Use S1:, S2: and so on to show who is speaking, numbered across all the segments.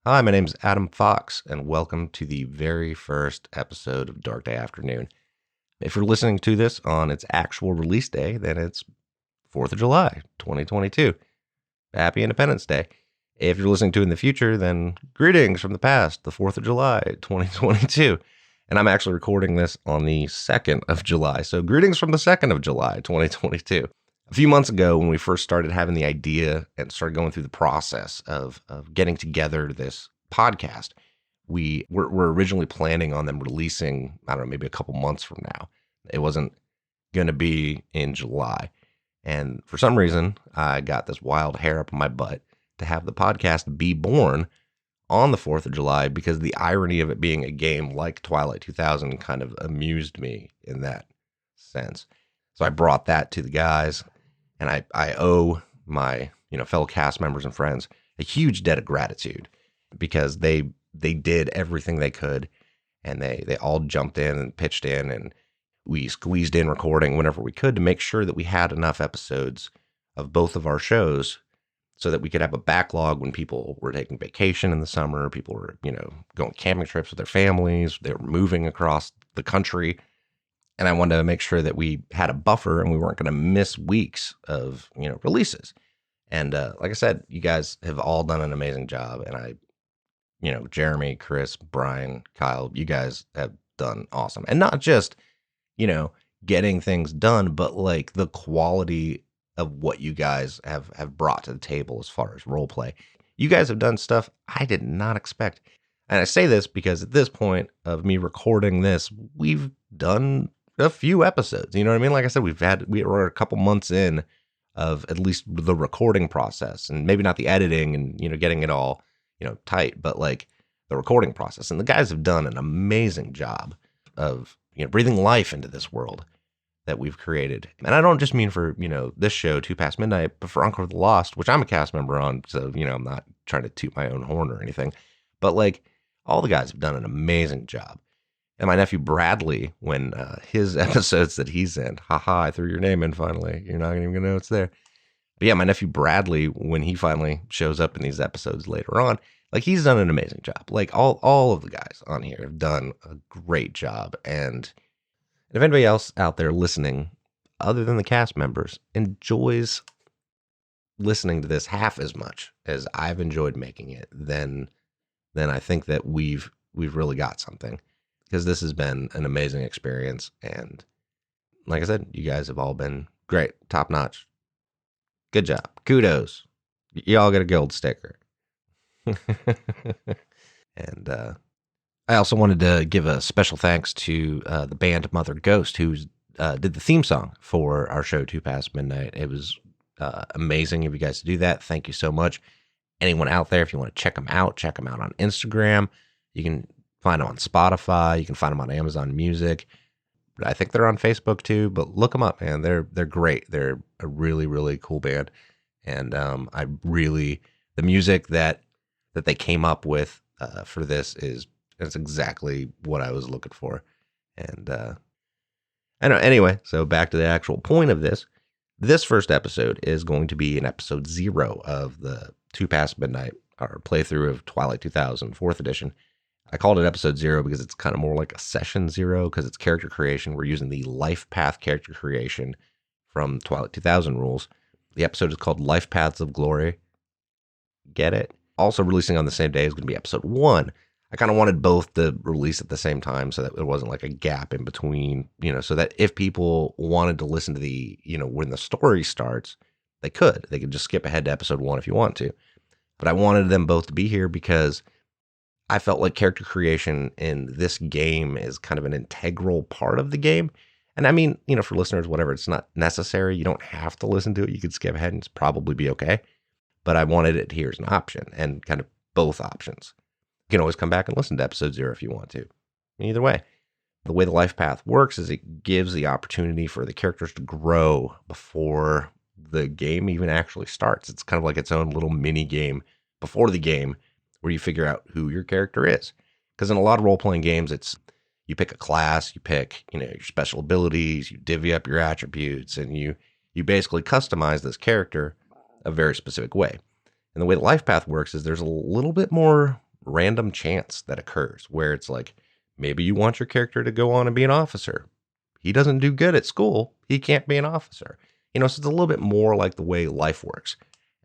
S1: Hi, my name's Adam Fox, and welcome to the very first episode of Dork Day Afternoon. If you're listening to this on its actual release day, then it's 4th of July, 2022. Happy Independence Day. If you're listening to it in the future, then greetings from the past, the 4th of July, 2022. And I'm actually recording this on the 2nd of July, so greetings from the 2nd of July, 2022. A few months ago, when we first started having the idea and started going through the process of getting together this podcast, we were originally planning on them releasing, I don't know, maybe a couple months from now. It wasn't going to be in July. And for some reason, I got this wild hair up my butt to have the podcast be born on the 4th of July because the irony of it being a game like Twilight 2000 kind of amused me in that sense. So I brought that to the guys. And I owe my fellow cast members and friends a huge debt of gratitude because they did everything they could, and they all jumped in and pitched in, and we squeezed in recording whenever we could to make sure that we had enough episodes of both of our shows so that we could have a backlog when people were taking vacation in the summer, people were going camping trips with their families, they were moving across the country. And I wanted to make sure that we had a buffer and we weren't going to miss weeks of, releases. And like I said, you guys have all done an amazing job. And Jeremy, Chris, Brian, Kyle, you guys have done awesome. And not just, getting things done, but like the quality of what you guys have brought to the table as far as role play. You guys have done stuff I did not expect. And I say this because at this point of me recording this, we've done a few episodes. You know what I mean? Like I said, we were a couple months in of at least the recording process, and maybe not the editing and, getting it all, tight, but like the recording process. And the guys have done an amazing job of, breathing life into this world that we've created. And I don't just mean for, this show, Two Past Midnight, but for Encore the Lost, which I'm a cast member on. So, I'm not trying to toot my own horn or anything, but like all the guys have done an amazing job. And my nephew Bradley, when his episodes that he's in, haha, I threw your name in finally. You're not even going to know it's there. But yeah, my nephew Bradley, when he finally shows up in these episodes later on, like he's done an amazing job. Like all of the guys on here have done a great job. And if anybody else out there listening, other than the cast members, enjoys listening to this half as much as I've enjoyed making it, then I think that we've really got something. Because this has been an amazing experience. And like I said, you guys have all been great. Top notch. Good job. Kudos. Y'all get a gold sticker. And I also wanted to give a special thanks to the band Mother Ghost, who did the theme song for our show, Two Past Midnight. It was amazing of you guys to do that. Thank you so much. Anyone out there, if you want to check them out on Instagram. You can find them on Spotify. You can find them on Amazon Music. I think they're on Facebook too, but look them up, man. They're great. They're a really, really cool band. And the music that they came up with for this is exactly what I was looking for. And I know. Anyway, so back to the actual point of this. This first episode is going to be an episode 0 of the Two Past Midnight, our playthrough of Twilight 2000, 4th edition. I called it episode 0 because it's kind of more like a session 0 because it's character creation. We're using the Lifepath character creation from Twilight 2000 rules. The episode is called Lifepaths of Glory. Get it? Also releasing on the same day is going to be episode 1. I kind of wanted both to release at the same time so that it wasn't like a gap in between, so that if people wanted to listen to the, when the story starts, they could. They could just skip ahead to episode 1 if you want to. But I wanted them both to be here because I felt like character creation in this game is kind of an integral part of the game. And I mean, for listeners, whatever, it's not necessary. You don't have to listen to it. You could skip ahead and it's probably be okay. But I wanted it here as an option and kind of both options. You can always come back and listen to episode 0 if you want to. Either way, the way the life path works is it gives the opportunity for the characters to grow before the game even actually starts. It's kind of like its own little mini game before the game where you figure out who your character is. Because in a lot of role-playing games, it's you pick a class, you pick, your special abilities, you divvy up your attributes, and you basically customize this character a very specific way. And the way the life path works is there's a little bit more random chance that occurs where it's like, maybe you want your character to go on and be an officer. He doesn't do good at school. He can't be an officer. So it's a little bit more like the way life works.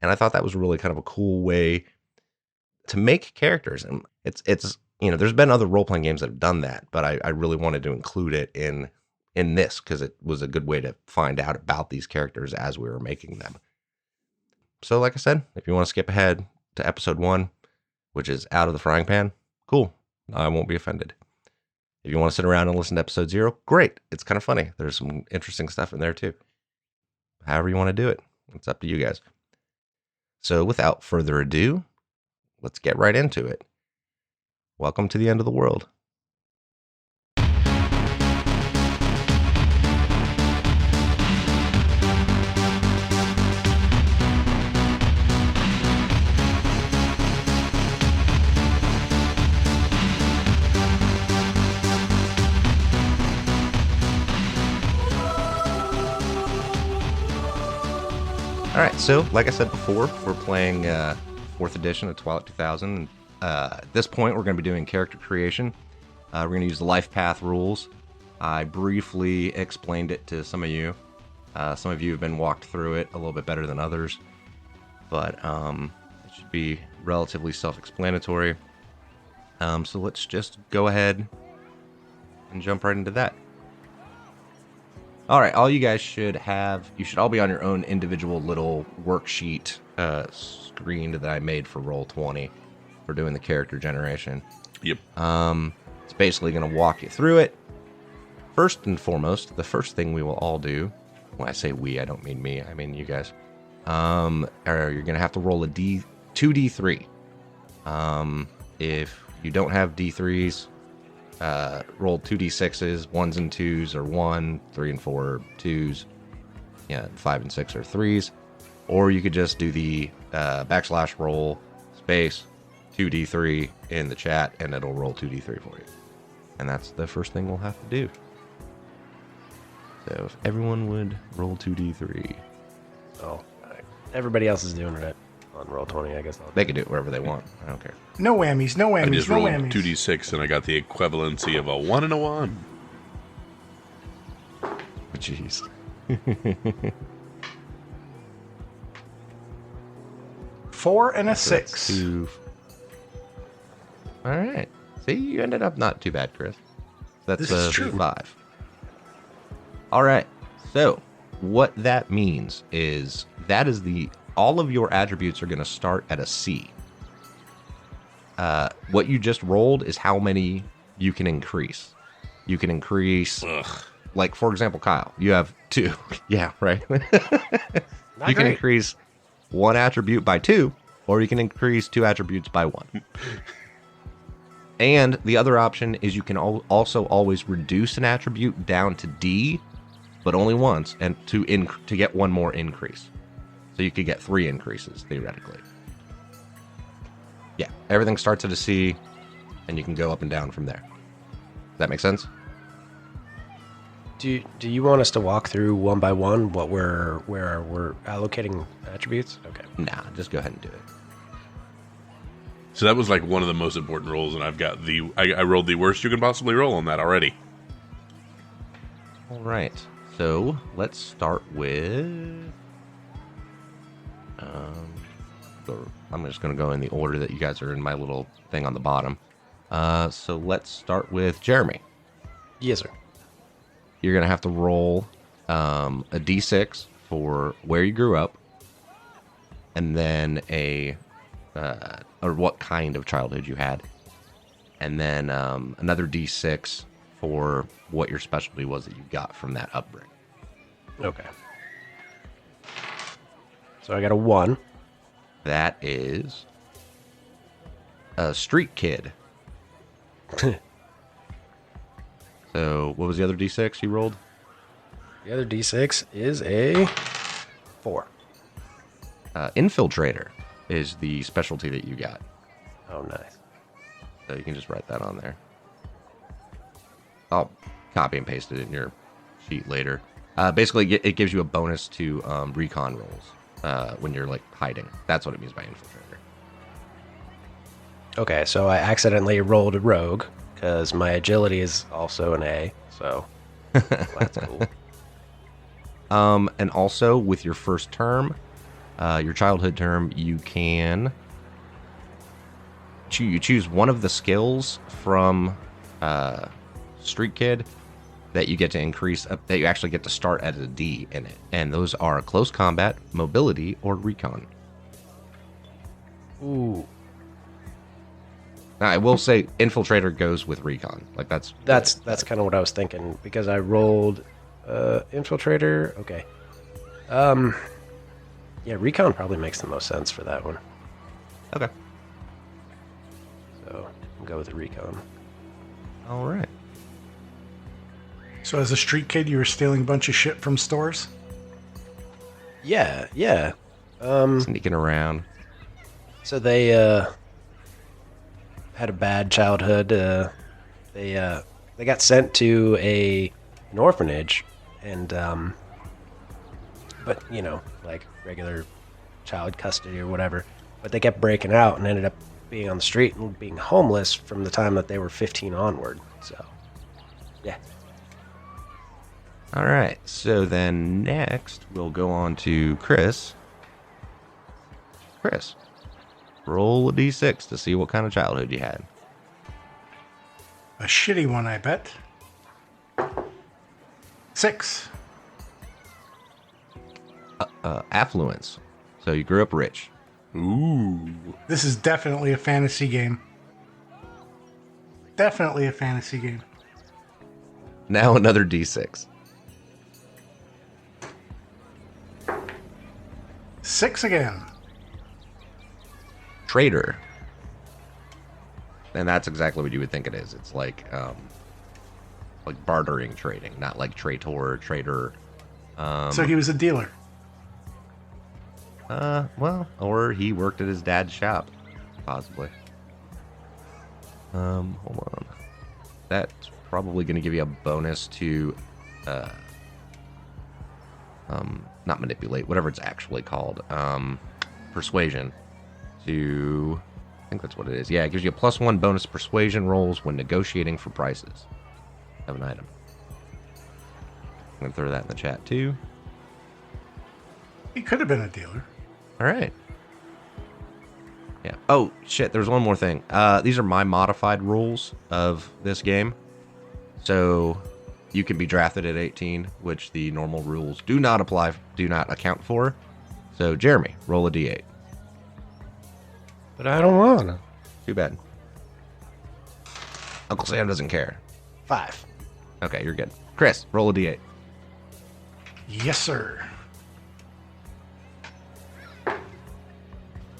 S1: And I thought that was really kind of a cool way to make characters. And it's there's been other role-playing games that have done that, but I really wanted to include it in this because it was a good way to find out about these characters as we were making them. So like I said, if you want to skip ahead to episode 1, which is Out of the Frying Pan, cool. I won't be offended. If you want to sit around and listen to episode 0, great. It's kind of funny. There's some interesting stuff in there too. However you want to do it, it's up to you guys. So without further ado, let's get right into it. Welcome to the end of the world. All right, so like I said before, we're playing 4th edition of Twilight 2000. At this point, we're going to be doing character creation. We're going to use the Lifepath rules. I briefly explained it to some of you. Some of you have been walked through it a little bit better than others, but it should be relatively self-explanatory. So let's just go ahead and jump right into that. All right, all you guys should all be on your own individual little worksheet screen that I made for Roll20 for doing the character generation.
S2: Yep.
S1: It's basically going to walk you through it. First and foremost, the first thing we will all do, when I say we, I don't mean me, I mean you guys, you're going to have to roll a 2d3. If you don't have d3s, roll 2d6s, 1s and 2s are 1, 3 and 4 are 2s, 5 and 6 are 3s, or you could just do the /roll space 2d3 in the chat and it'll roll 2d3 for you. And that's the first thing we'll have to do. So if everyone would roll 2d3.
S3: Oh, everybody else is doing it on Roll20, I guess.
S1: They can do it wherever they want. I don't care.
S4: No whammies, no whammies,
S2: I just
S4: no
S2: rolled
S4: whammies.
S2: 2d6 and I got the equivalency of a 1 and a 1.
S1: Jeez.
S4: 4 and a
S1: So that's
S4: 6.
S1: 2. All right. See, you ended up not too bad, Chris. That's
S4: This is true.
S1: 5. All right. So what that means is all of your attributes are going to start at a C. What you just rolled is how many you can increase. You can increase, like, for example, Kyle, you have 2. Yeah, right. You can increase 1 attribute by 2, or you can increase 2 attributes by 1. And the other option is you can also always reduce an attribute down to D, but only once, and to get 1 more increase. So you could get 3 increases, theoretically. Yeah, everything starts at a C, and you can go up and down from there. Does that make sense?
S3: Do you want us to walk through one by one where we're allocating attributes? Okay.
S1: Nah, just go ahead and do it.
S2: So that was like one of the most important rolls, and I rolled the worst you can possibly roll on that already.
S1: All right, so let's start with... I'm just going to go in the order that you guys are in my little thing on the bottom. So let's start with Jeremy.
S3: Yes, sir.
S1: You're going to have to roll a d6 for where you grew up, and then or what kind of childhood you had, and then another d6 for what your specialty was that you got from that upbringing.
S3: Okay. So I got a 1.
S1: That is a street kid. So what was the other d6 you rolled?
S3: The other D6 is a 4.
S1: Infiltrator is the specialty that you got.
S3: Oh, nice.
S1: So you can just write that on there. I'll copy and paste it in your sheet later. Basically, it gives you a bonus to recon rolls when you're like hiding. That's what it means by infiltrator.
S3: Okay, so I accidentally rolled a rogue because my agility is also an A. So that's cool.
S1: And also with your first term, your childhood term, you can you choose one of the skills from Street Kid that you get to increase that you actually get to start at a D in it, and those are close combat, mobility, or recon.
S3: Ooh,
S1: Now, I will say infiltrator goes with recon. Like that's
S3: kind of what I was thinking because I rolled infiltrator. Okay. Yeah, recon probably makes the most sense for that one.
S1: okay.
S3: So I'll go with the recon.
S1: All right.
S4: So as a street kid, you were stealing a bunch of shit from stores?
S3: Yeah, yeah.
S1: Sneaking around.
S3: So they had a bad childhood. They got sent to an orphanage, and but you know, like regular child custody or whatever. But they kept breaking out and ended up being on the street and being homeless from the time that they were 15 onward. So, yeah.
S1: All right. So then next we'll go on to Chris. Chris, roll a d6 to see what kind of childhood you had.
S4: A shitty one, I bet. 6.
S1: Affluence. So you grew up rich.
S2: Ooh.
S4: This is definitely a fantasy game. Definitely a fantasy game.
S1: Now another d6.
S4: 6 again.
S1: Trader. And that's exactly what you would think it is. It's like bartering trading, not like traitor, trader.
S4: So he was a dealer.
S1: Well, or he worked at his dad's shop, possibly. Hold on. That's probably going to give you a bonus to, not manipulate, whatever it's actually called, persuasion. To, I think that's what it is. Yeah, it gives you a +1 bonus persuasion rolls when negotiating for prices of an item. I'm going to throw that in the chat too.
S4: He could have been a dealer.
S1: All right. Yeah. Oh, shit. There's one more thing. These are my modified rules of this game. So you can be drafted at 18, which the normal rules do not account for. So, Jeremy, roll a d8.
S3: But I don't want to.
S1: Too bad. Uncle Sam doesn't care.
S3: 5.
S1: Okay, you're good. Chris, roll a d8.
S4: Yes, sir.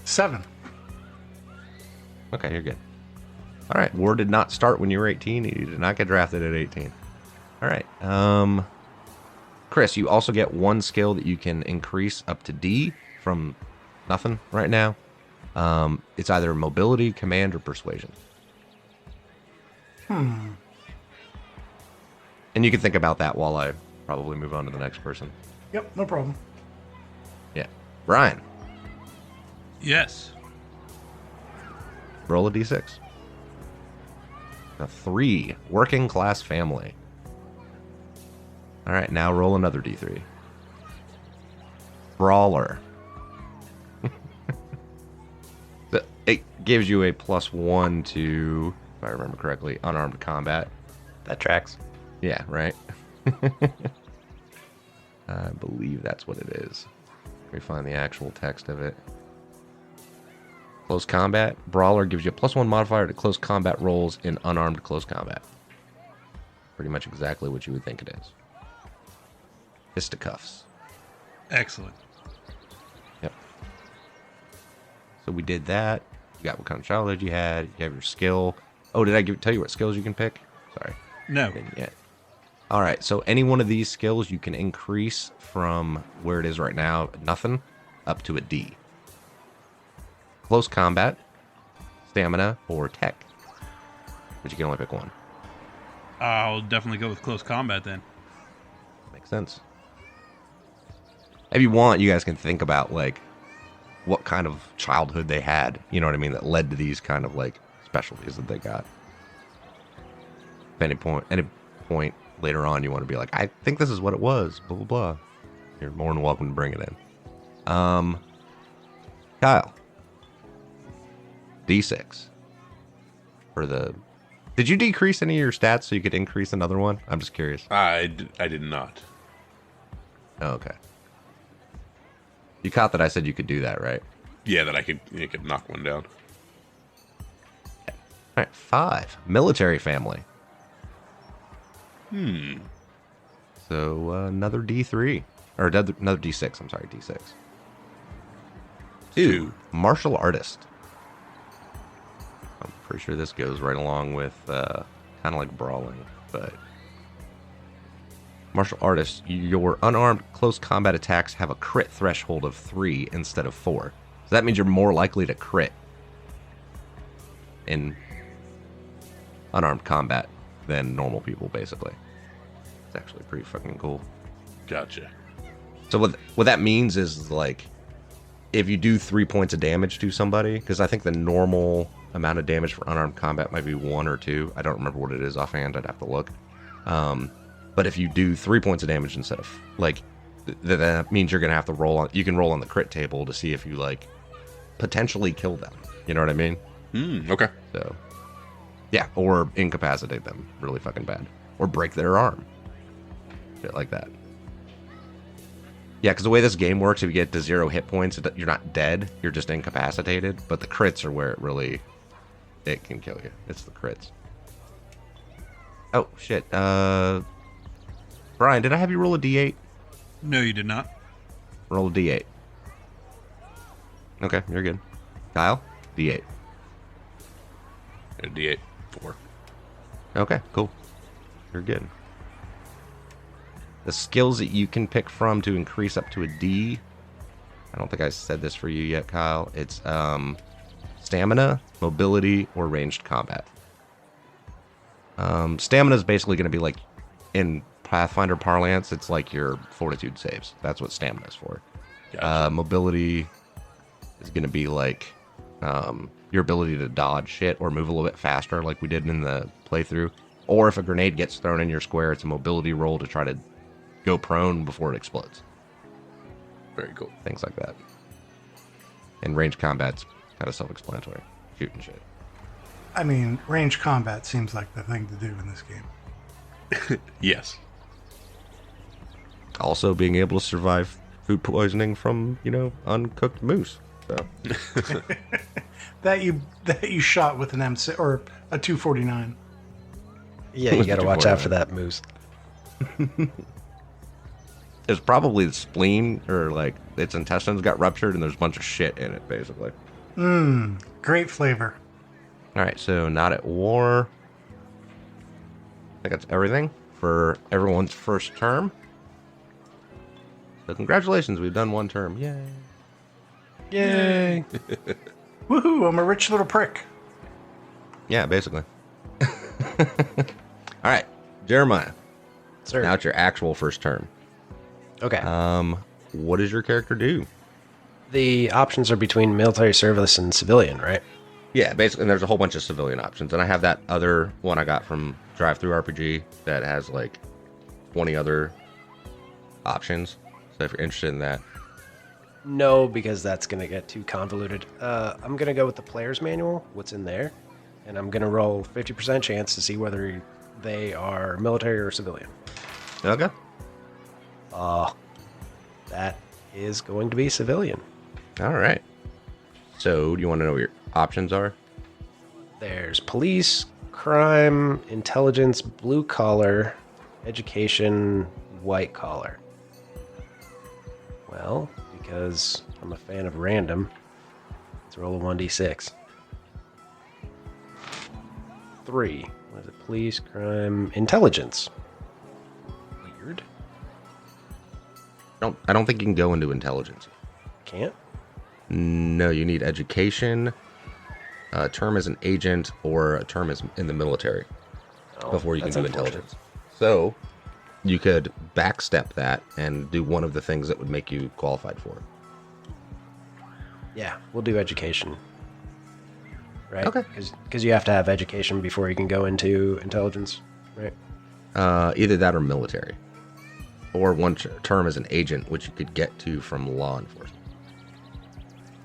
S4: 7.
S1: Okay, you're good. All right. War did not start when you were 18. You did not get drafted at 18. All right. Chris, you also get one skill that you can increase up to D from nothing right now. It's either mobility, command, or persuasion. And you can think about that while I probably move on to the next person.
S4: Yep, no problem.
S1: Yeah. Brian,
S2: Yes.
S1: roll a d6. A 3. Working class family. All right, now roll another d3. Brawler. It gives you a +1 to, if I remember correctly, unarmed combat.
S3: That tracks.
S1: Yeah, right? I believe that's what it is. Let me find the actual text of it. Close combat. Brawler gives you a +1 modifier to close combat rolls in unarmed close combat. Pretty much exactly what you would think it is. Fisticuffs.
S2: Excellent.
S1: Yep. So we did that. You got what kind of childhood you had. You have your skill. Oh, did I tell you what skills you can pick? Sorry.
S2: No.
S1: Didn't yet. All right. So any one of these skills you can increase from where it is right now, nothing, up to a D. Close combat, stamina, or tech. But you can only pick one.
S2: I'll definitely go with close combat then.
S1: Makes sense. If you want, you guys can think about like what kind of childhood they had. You know what I mean? That led to these kind of like specialties that they got. If any point later on you want to be like, I think this is what it was, blah blah blah, you're more than welcome to bring it in. Kyle, D6 for the. Did you decrease any of your stats so you could increase another one? I'm just curious.
S2: I did not.
S1: Oh, okay. You caught that I said you could do that, right?
S2: Yeah, that I could knock one down.
S1: All right, 5. Military family. So another D3. Or another D6. I'm sorry, D6. 2. Martial artist. I'm pretty sure this goes right along with kind of like brawling, but martial artist, your unarmed close combat attacks have a crit threshold of 3 instead of 4. So that means you're more likely to crit in unarmed combat than normal people, basically. It's actually pretty fucking cool.
S2: Gotcha.
S1: So what that means is, like, if you do 3 points of damage to somebody, because I think the normal amount of damage for unarmed combat might be 1 or 2. I don't remember what it is offhand. I'd have to look. But if you do 3 points of damage instead of, like, that means you're going to have to roll on. You can roll on the crit table to see if you, like, potentially kill them. You know what I mean?
S2: Okay.
S1: So, yeah, or incapacitate them really fucking bad. Or break their arm. Shit like that. Yeah, because the way this game works, if you get to 0 hit points, you're not dead. You're just incapacitated. But the crits are where it can kill you. It's the crits. Oh, shit. Brian, did I have you roll a D8?
S5: No, you did not.
S1: Roll a D8. Okay, you're good. Kyle, D8.
S2: A D8. 4.
S1: Okay, cool. You're good. The skills that you can pick from to increase up to a D. I don't think I said this for you yet, Kyle. It's stamina, mobility, or ranged combat. Stamina is basically going to be like, in Pathfinder parlance, it's like your fortitude saves. That's what stamina is for.
S2: Gotcha.
S1: Mobility is going to be like your ability to dodge shit or move a little bit faster, like we did in the playthrough. Or if a grenade gets thrown in your square, it's a mobility roll to try to go prone before it explodes.
S2: Very cool.
S1: Things like that. And range combat's kind of self-explanatory. Shooting shit.
S4: I mean, range combat seems like the thing to do in this game.
S2: Yes.
S1: Also being able to survive food poisoning from, uncooked moose. So
S4: That you shot with an M6 or a 249.
S3: Yeah, you gotta watch out for that moose.
S1: it's probably the spleen or like its intestines got ruptured and there's a bunch of shit in it, basically.
S4: Great flavor.
S1: All right, so not at war. I think that's everything for everyone's first term. So congratulations, we've done one term. Yay.
S3: Yay!
S4: Woohoo, I'm a rich little prick.
S1: Yeah, basically. All right, Jeremiah.
S3: Sir.
S1: Now it's your actual first term.
S3: Okay.
S1: What does your character do?
S3: The options are between military service and civilian, right?
S1: Yeah, basically, and there's a whole bunch of civilian options. And I have that other one I got from Drive-Thru RPG that has like 20 other options. So if you're interested in that.
S3: No, because that's going to get too convoluted. I'm going to go with the player's manual, what's in there. And I'm going to roll 50% chance to see whether they are military or civilian.
S1: Okay.
S3: That is going to be civilian.
S1: All right. So do you want to know what your options are?
S3: There's police, crime, intelligence, blue collar, education, white collar. Well, because I'm a fan of random, let's roll a 1d6. 3. What is it? Police, crime, intelligence. Weird.
S1: I don't think you can go into intelligence.
S3: Can't?
S1: No, you need education, a term as an agent, or a term as in the military before you can
S3: that's
S1: do
S3: unfortunate.
S1: intelligence. So you could backstep that and do one of the things that would make you qualified for it.
S3: Yeah, we'll do education. Right?
S1: Okay.
S3: Because you have to have education before you can go into intelligence, right?
S1: Either that or military. Or one term as an agent, which you could get to from law enforcement.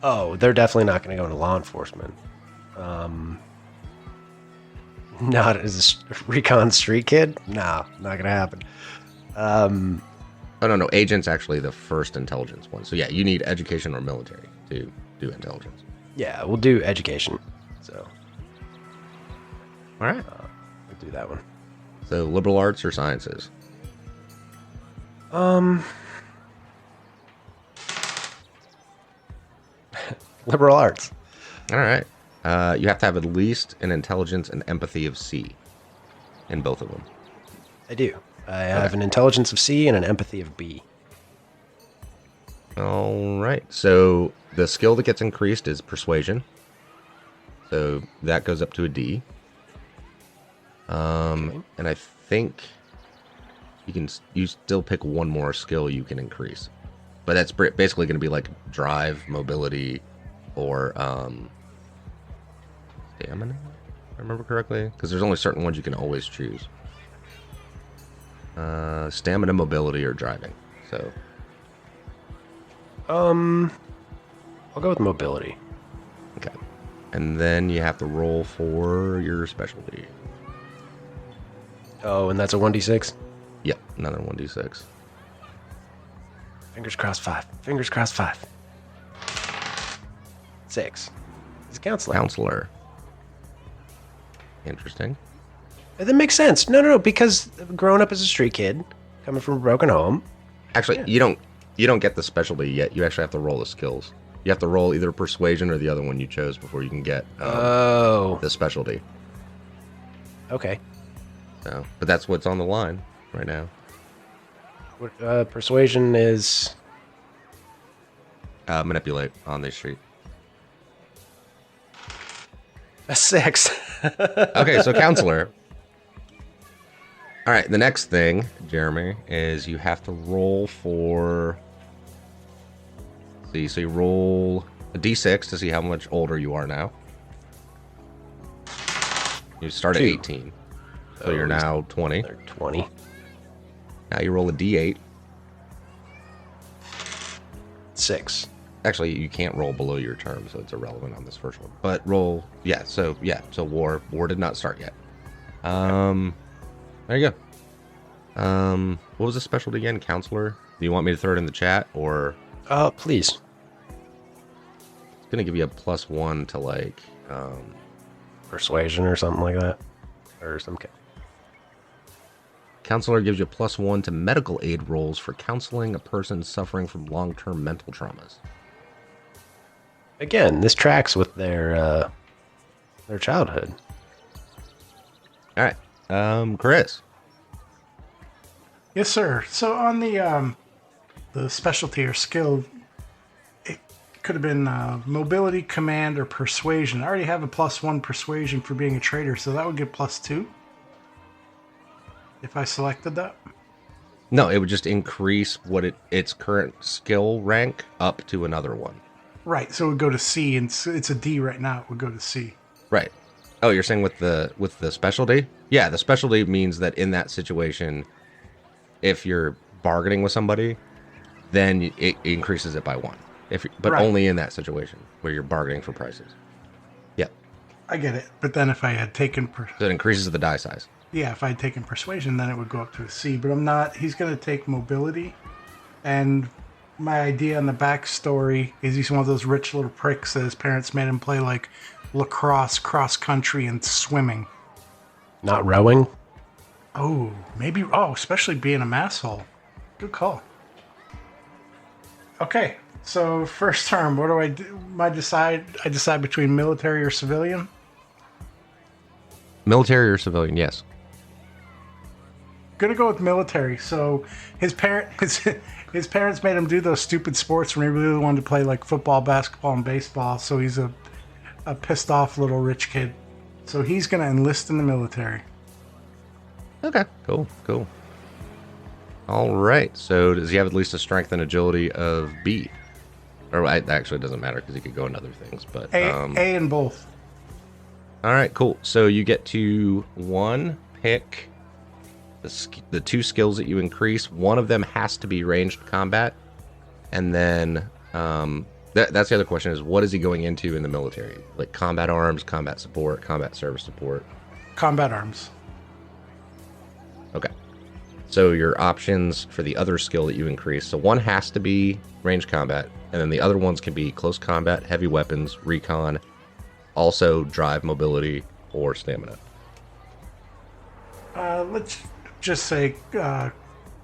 S3: Oh, they're definitely not going to go into law enforcement. Not as a recon street kid? Nah, not going to happen.
S1: Oh, no. Agent's actually the first intelligence one. So, yeah, you need education or military to do intelligence.
S3: Yeah, we'll do education. So,
S1: All right.
S3: we'll do that one.
S1: So, liberal arts or sciences?
S3: Liberal arts.
S1: All right. You have to have at least an intelligence and empathy of C in both of them.
S3: I do. I have an intelligence of C and an empathy of B.
S1: All right. So the skill that gets increased is persuasion. So that goes up to a D. And I think you still pick one more skill you can increase, but that's basically going to be like drive, mobility, or stamina. If I remember correctly, because there's only certain ones you can always choose. Stamina, mobility, or driving. So
S3: I'll go with mobility.
S1: okay, and then you have to roll for your specialty.
S3: Oh, and that's a 1d6?
S1: Yep, another 1d6.
S3: Fingers crossed 5. Fingers crossed 5. 6. He's a counselor.
S1: Counselor. Interesting.
S3: That makes sense. No, because growing up as a street kid, coming from a broken home.
S1: Actually, you don't get the specialty yet. You actually have to roll the skills. You have to roll either persuasion or the other one you chose before you can get the specialty.
S3: Okay.
S1: So, but that's what's on the line right now.
S3: Persuasion is...
S1: Manipulate on the street.
S3: a 6.
S1: Okay, so counselor. All right, the next thing, Jeremy, is you have to roll for... See, so you roll a d6 to see how much older you are now. You start at 18. So you're now 20.
S3: They're 20.
S1: Now you roll a d8.
S3: 6.
S1: Actually, you can't roll below your term, so it's irrelevant on this first one. But roll, so war did not start yet. There you go. What was the specialty again? Counselor? Do you want me to throw it in the chat, or?
S3: Please.
S1: It's gonna give you a +1 to like,
S3: Persuasion or something like that, or some.
S1: Counselor gives you a +1 to medical aid rolls for counseling a person suffering from long-term mental traumas.
S3: Again, this tracks with their childhood.
S1: All right, Chris.
S4: Yes, sir. So on the specialty or skill, it could have been mobility, command, or persuasion. I already have a +1 persuasion for being a trader, so that would get +2 if I selected that.
S1: No, it would just increase what its current skill rank up to another one.
S4: Right, so it would go to C, and it's a D right now. It would go to C.
S1: Right. Oh, you're saying with the specialty? Yeah, the specialty means that in that situation, if you're bargaining with somebody, then it increases it by 1. But
S4: Right.
S1: only in that situation where you're bargaining for prices. Yep.
S4: I get it. But then if I had taken...
S1: So it increases the die size.
S4: Yeah, if I had taken persuasion, then it would go up to a C. But I'm not... He's going to take mobility. And my idea on the backstory is he's one of those rich little pricks that his parents made him play like lacrosse, cross country, and swimming.
S3: Not rowing.
S4: Oh, maybe... Oh, especially being a masshole. Good call. Okay, so first term, what do I do? I decide between military or civilian?
S1: Military or civilian, yes.
S4: Gonna go with military. So his parents made him do those stupid sports when he really wanted to play like football, basketball, and baseball. So he's a pissed off little rich kid. So he's gonna enlist in the military.
S1: Okay, cool. All right, so does he have at least a strength and agility of B? Or actually, it doesn't matter because he could go in other things. But
S4: A in both.
S1: all right, cool. So you get to pick the two skills that you increase. One of them has to be ranged combat, and then that's the other question: is what is he going into in the military? Like combat arms, combat support, combat service support.
S4: Combat arms.
S1: Okay. So your options for the other skill that you increase. So one has to be range combat, and then the other ones can be close combat, heavy weapons, recon, also drive, mobility, or stamina.
S4: Let's just say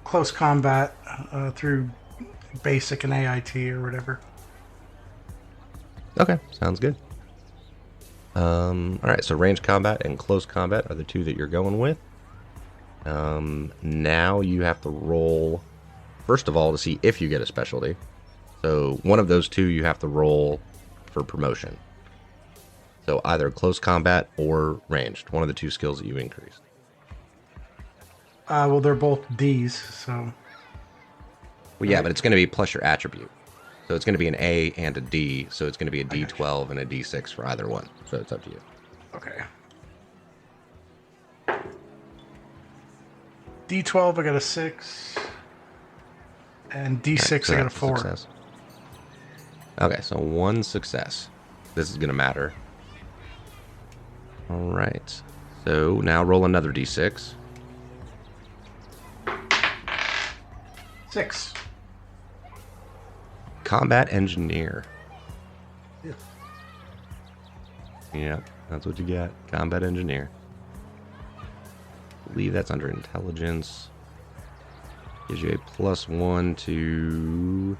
S4: close combat through basic and AIT or whatever.
S1: Okay, sounds good. All right, so range combat and close combat are the two that you're going with. Now you have to roll, first of all, to see if you get a specialty. So one of those two you have to roll for promotion. So either close combat or ranged, one of the two skills that you increased.
S4: Well, they're both D's, so...
S1: Well, yeah, but it's going to be plus your attribute. So it's going to be an A and a D, so it's going to be a D12 and a D6 for either one. So it's up to you.
S4: Okay. D12, I got a 6. And D6, I got a 4.
S1: Success. Okay, so one success. This is going to matter. All right. So now roll another D6.
S4: 6.
S1: Combat engineer.
S4: Yeah.
S1: Yeah, that's what you got. Combat engineer. I believe that's under intelligence. Gives you a +1 to...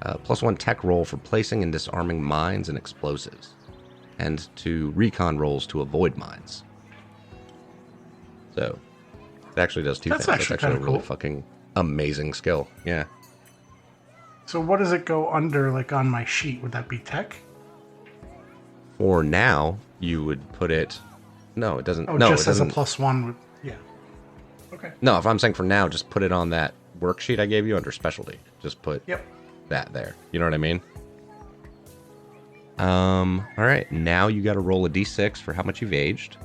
S1: +1 tech roll for placing and disarming mines and explosives. And to recon rolls to avoid mines. So, it actually does two
S4: That's
S1: things.
S4: actually
S1: That's actually a
S4: kinda
S1: really
S4: cool.
S1: fucking amazing skill. Yeah.
S4: So what does it go under, like, on my sheet? Would that be tech?
S1: For now, you would put it... No, it doesn't...
S4: Oh,
S1: no,
S4: just
S1: it
S4: as a
S1: doesn't...
S4: +1 would... Yeah. Okay.
S1: No, if I'm saying for now, just put it on that worksheet I gave you under specialty. Just put
S4: Yep.
S1: that there. You know what I mean? All right. Now you got to roll a d6 for how much you've aged.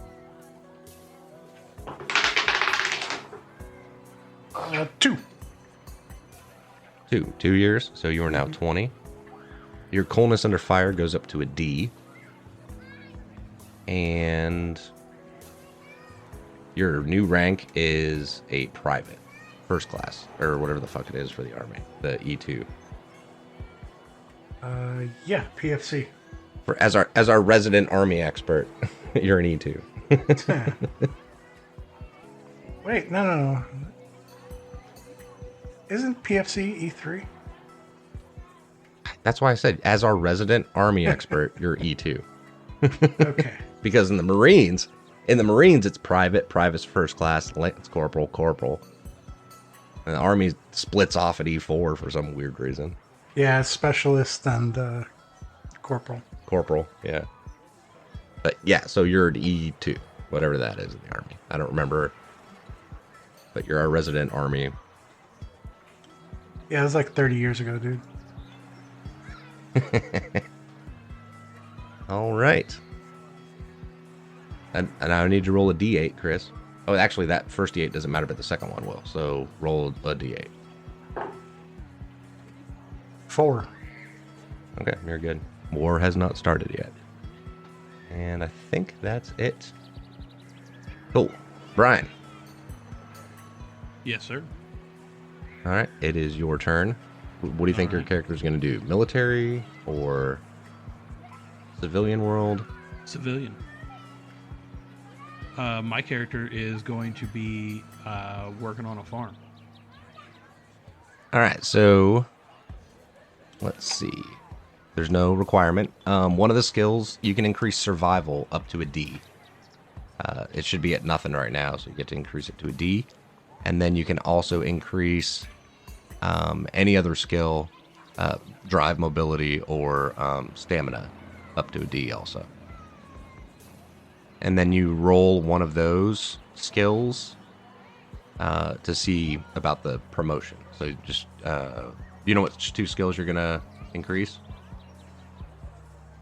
S4: 2.
S1: 2 years. So you are now 20. Your coolness under fire goes up to a D. And your new rank is a private, first class, or whatever the fuck it is for the army, the E2.
S4: Yeah, PFC.
S1: For as our resident army expert, you're an E2.
S4: Wait, no. Isn't PFC E3?
S1: That's why I said, as our resident army expert, you're E2.
S4: Okay.
S1: Because in the Marines, it's private, private's first class, lance corporal, corporal. And the army splits off at E4 for some weird reason.
S4: Yeah, specialist and corporal.
S1: Corporal, yeah. But yeah, so you're an E2, whatever that is in the army. I don't remember. But you're our resident army.
S4: Yeah, it was like 30 years ago, dude.
S1: All right. And I need to roll a D8, Chris. Oh, actually, that first D8 doesn't matter, but the second one will. So roll a D8.
S4: 4.
S1: Okay, you're good. War has not started yet. And I think that's it. Cool. Brian.
S5: Yes, sir.
S1: All right, it is your turn. What do you think your character is going to do? Military or civilian world?
S5: Civilian. My character is going to be working on a farm.
S1: All right, so let's see. There's no requirement. One of the skills, you can increase survival up to a D. It should be at nothing right now, so you get to increase it to a D. And then you can also increase any other skill, drive, mobility, or stamina up to a D also. And then you roll one of those skills to see about the promotion. So just You know what two skills you're gonna increase?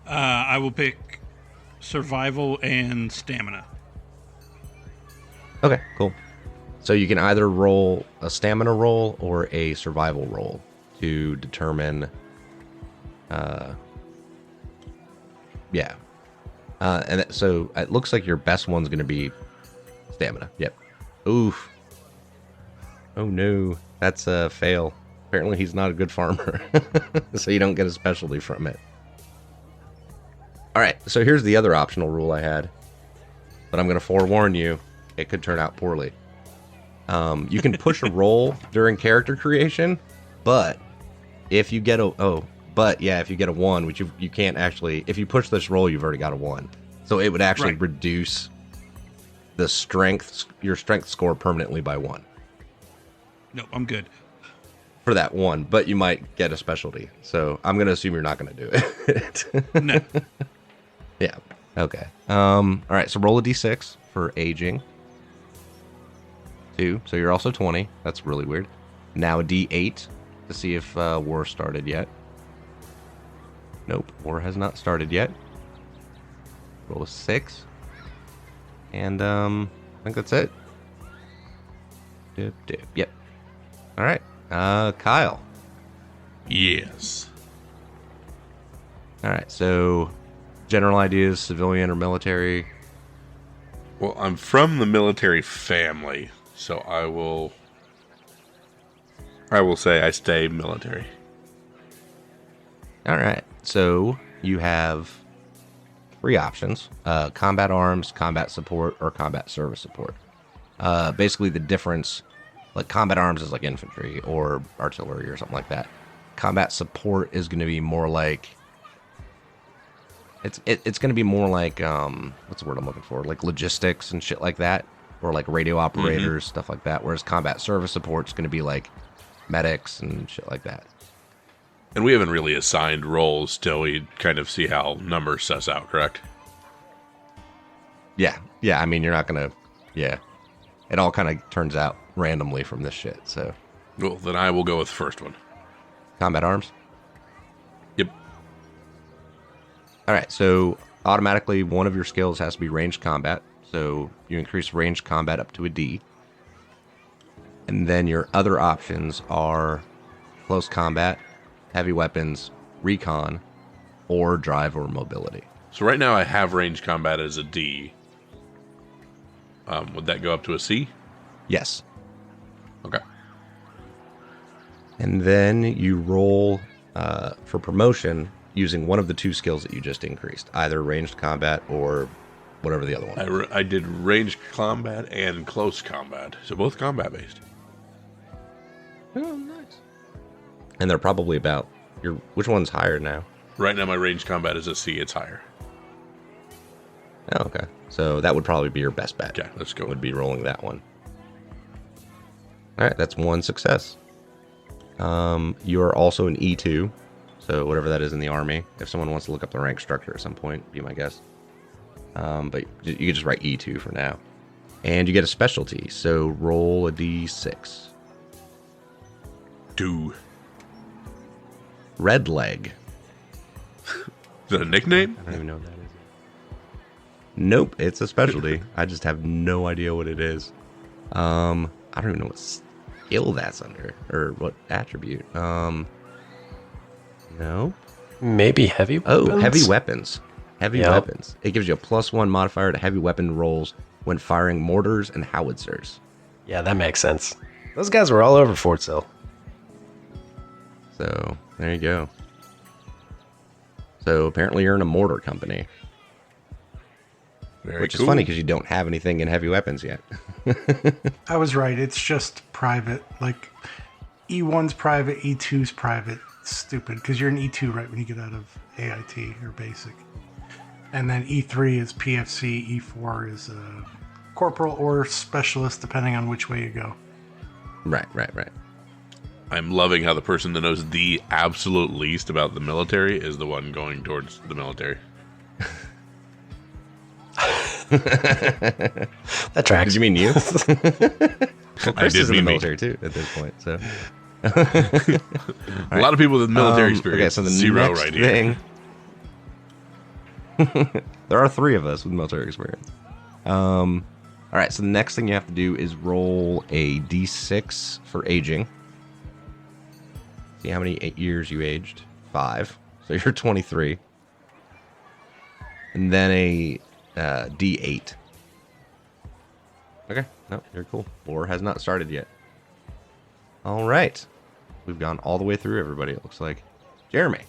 S5: I will pick survival and stamina.
S1: Okay, cool. So you can either roll a stamina roll or a survival roll to determine. So it looks like your best one's going to be stamina. Yep. Oof. Oh no, that's a fail. Apparently he's not a good farmer, so you don't get a specialty from it. All right, so here's the other optional rule I had, but I'm going to forewarn you, it could turn out poorly. You can push a roll during character creation, but if you get if you get a 1, which you can't actually, if you push this roll, you've already got a 1. So it would actually reduce your strength score permanently by 1.
S5: Nope, I'm good.
S1: For that 1, but you might get a specialty. So I'm going to assume you're not going to do it.
S5: No.
S1: Yeah. Okay. All right, so roll a d6 for aging. 2, so you're also 20. That's really weird. Now a d8 to see if war started yet. Nope, war has not started yet. Roll a 6. And I think that's it. Yep. All right. Kyle.
S2: Yes.
S1: All right, so general ideas, civilian or military?
S2: Well, I'm from the military family, so I will say I stay military.
S1: All right, so you have 3 options: combat arms, combat support, or combat service support. Basically, the difference, like combat arms is like infantry or artillery or something like that. Combat support is going to be more like it's going to be more like what's the word I'm looking for? Like logistics and shit like that, or like radio operators, stuff like that. Whereas combat service support is going to be like medics and shit like that.
S2: And we haven't really assigned roles till we kind of see how numbers suss out, correct?
S1: Yeah. I mean, you're not going to. Yeah, it all kind of turns out randomly from this shit. So,
S2: Well, then I will go with the first one.
S1: combat arms.
S2: Yep.
S1: All right, so automatically one of your skills has to be ranged combat. So you increase ranged combat up to a D. And then your other options are close combat, heavy weapons, recon, or drive or mobility.
S2: So right now I have ranged combat as a D. Would that go up to a C?
S1: Yes.
S2: Okay.
S1: And then you roll for promotion using one of the 2 skills that you just increased, either ranged combat or whatever the other one is.
S2: I did ranged combat and close combat, so both combat based.
S1: Oh, nice. And they're probably about which one's higher now?
S2: Right now my ranged combat is a C, it's higher.
S1: Oh, okay. So that would probably be your best bet.
S2: Okay, let's go.
S1: Would be rolling that one. All right, that's 1 success. You are also an E2, so whatever that is in the Army. If someone wants to look up the rank structure at some point, be my guess. But you can just write E2 for now. And you get a specialty, so roll a D6.
S2: 2.
S1: Red leg.
S2: Is that a nickname?
S1: I don't even know what that is. Nope, it's a specialty. I just have no idea what it is. I don't even know what skill that's under, or what attribute. No.
S3: Maybe heavy weapons?
S1: Oh, heavy weapons. Heavy
S3: Yep.
S1: weapons. It gives you a +1 modifier to heavy weapon rolls when firing mortars and howitzers.
S3: Yeah, that makes sense. Those guys were all over Fort Sill.
S1: So, there you go. So, apparently you're in a mortar company.
S2: Very
S1: Which
S2: cool.
S1: is funny because you don't have anything in heavy weapons yet.
S4: I was right. It's just private. Like E1's private, E2's private. It's stupid because you're an E2 right when you get out of AIT or basic. And then E3 is PFC, E4 is corporal or specialist, depending on which way you go.
S1: Right.
S2: I'm loving how the person that knows the absolute least about the military is the one going towards the military.
S3: That tracks.
S1: Did you mean you? Well,
S2: I
S1: Chris
S2: did
S1: is in the
S2: mean me.
S1: military too at this point. So,
S2: A lot of people with military experience.
S1: Okay, so the
S2: zero
S1: next
S2: right here.
S1: thing. There are 3 of us with military experience. All right, so the next thing you have to do is roll a d6 for aging. See how many years you aged? 5. So you're 23. And then a d8. Okay, no, you're cool. War has not started yet. All right. We've gone all the way through everybody, it looks like. Jeremy,